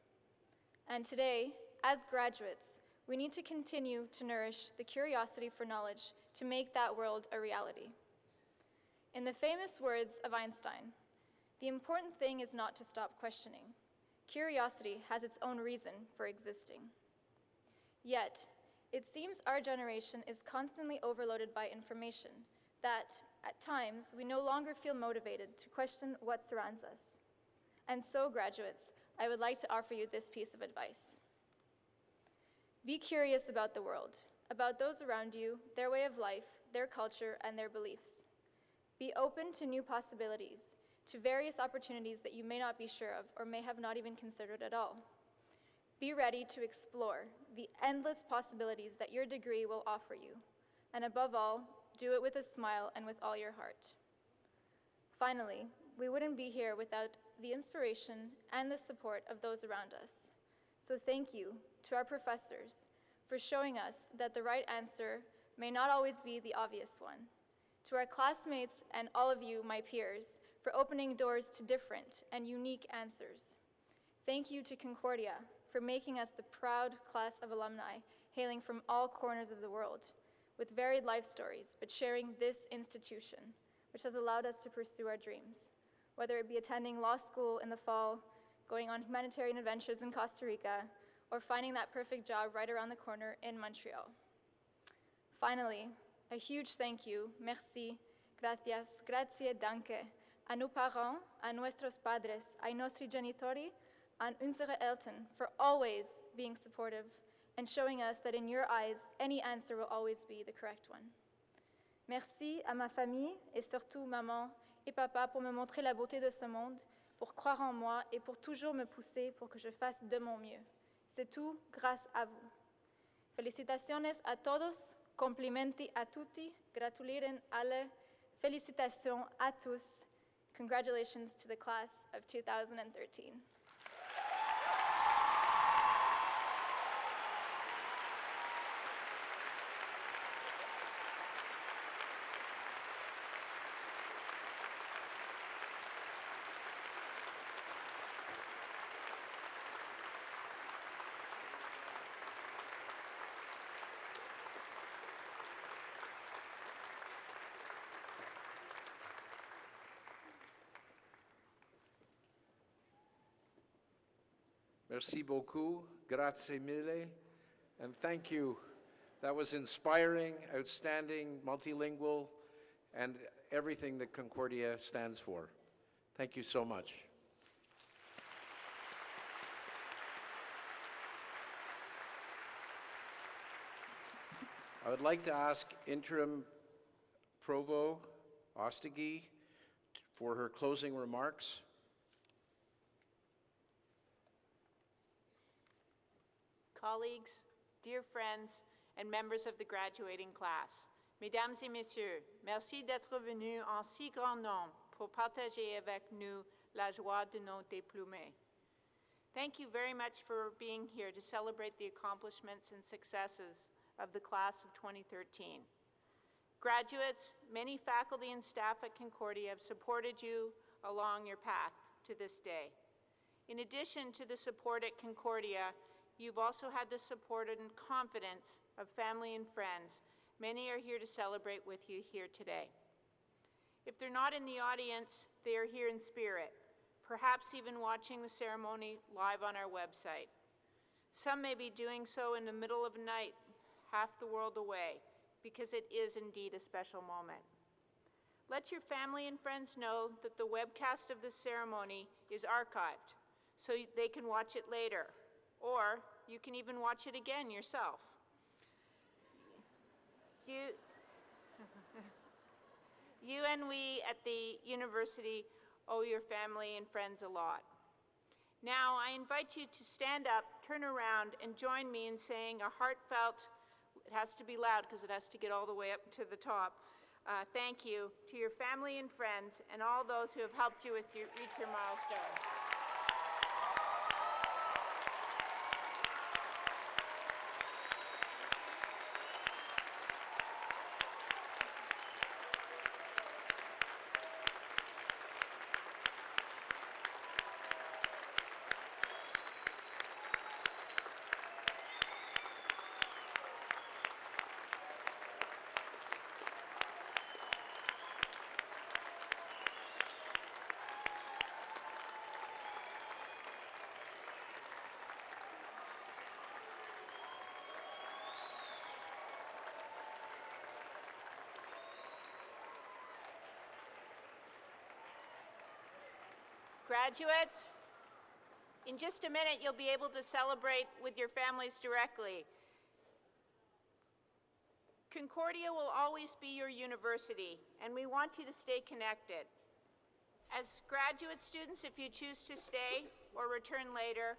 And today, as graduates, we need to continue to nourish the curiosity for knowledge to make that world a reality. In the famous words of Einstein, the important thing is not to stop questioning. Curiosity has its own reason for existing. Yet, it seems our generation is constantly overloaded by information that, at times, we no longer feel motivated to question what surrounds us. And so, graduates, I would like to offer you this piece of advice. Be curious about the world, about those around you, their way of life, their culture, and their beliefs. Be open to new possibilities, to various opportunities that you may not be sure of or may have not even considered at all. Be ready to explore the endless possibilities that your degree will offer you, and above all, do it with a smile and with all your heart. Finally, we wouldn't be here without the inspiration and the support of those around us. So thank you to our professors for showing us that the right answer may not always be the obvious one. To our classmates and all of you, my peers, for opening doors to different and unique answers. Thank you to Concordia for making us the proud class of alumni hailing from all corners of the world, with varied life stories, but sharing this institution, which has allowed us to pursue our dreams, whether it be attending law school in the fall, going on humanitarian adventures in Costa Rica, or finding that perfect job right around the corner in Montreal. Finally, a huge thank you, merci, gracias, grazie, danke, a nos parents, a nuestros padres, a nostri genitori, and unsere Eltern for always being supportive and showing us that in your eyes, any answer will always be the correct one. Merci à ma famille et surtout maman et papa pour me montrer la beauté de ce monde, pour croire en moi et pour toujours me pousser pour que je fasse de mon mieux. C'est tout grâce à vous. Felicitaciones a todos, complimenti a tutti, gratulieren alle, felicitations a tous. Congratulations to the class of 2013. Merci beaucoup, grazie mille, and thank you. That was inspiring, outstanding, multilingual, and everything that Concordia stands for. Thank you so much. I would like to ask Interim Provost Ostigi for her closing remarks. Colleagues, dear friends, and members of the graduating class, Mesdames et Messieurs, merci d'être venus en si grand nombre pour partager avec nous la joie de nos diplômés. Thank you very much for being here to celebrate the accomplishments and successes of the class of 2013. Graduates, many faculty and staff at Concordia have supported you along your path to this day. In addition to the support at Concordia, you've also had the support and confidence of family and friends. Many are here to celebrate with you here today. If they're not in the audience, they are here in spirit, perhaps even watching the ceremony live on our website. Some may be doing so in the middle of the night, half the world away, because it is indeed a special moment. Let your family and friends know that the webcast of this ceremony is archived, so they can watch it later, or you can even watch it again yourself. You and we at the university owe your family and friends a lot. Now, I invite you to stand up, turn around, and join me in saying a heartfelt, it has to be loud because it has to get all the way up to the top, thank you to your family and friends and all those who have helped you reach your milestone. Graduates, in just a minute you'll be able to celebrate with your families directly. Concordia will always be your university, and we want you to stay connected. As graduate students, if you choose to stay or return later,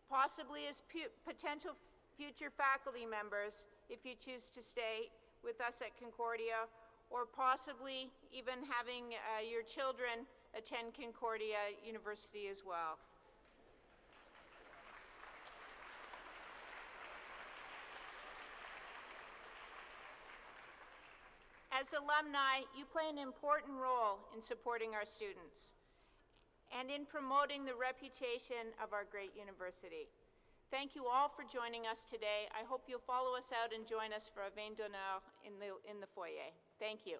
possibly as potential future faculty members, if you choose to stay with us at Concordia, or possibly even having your children attend Concordia University as well. As alumni, you play an important role in supporting our students and in promoting the reputation of our great university. Thank you all for joining us today. I hope you'll follow us out and join us for a vin d'honneur in the foyer. Thank you.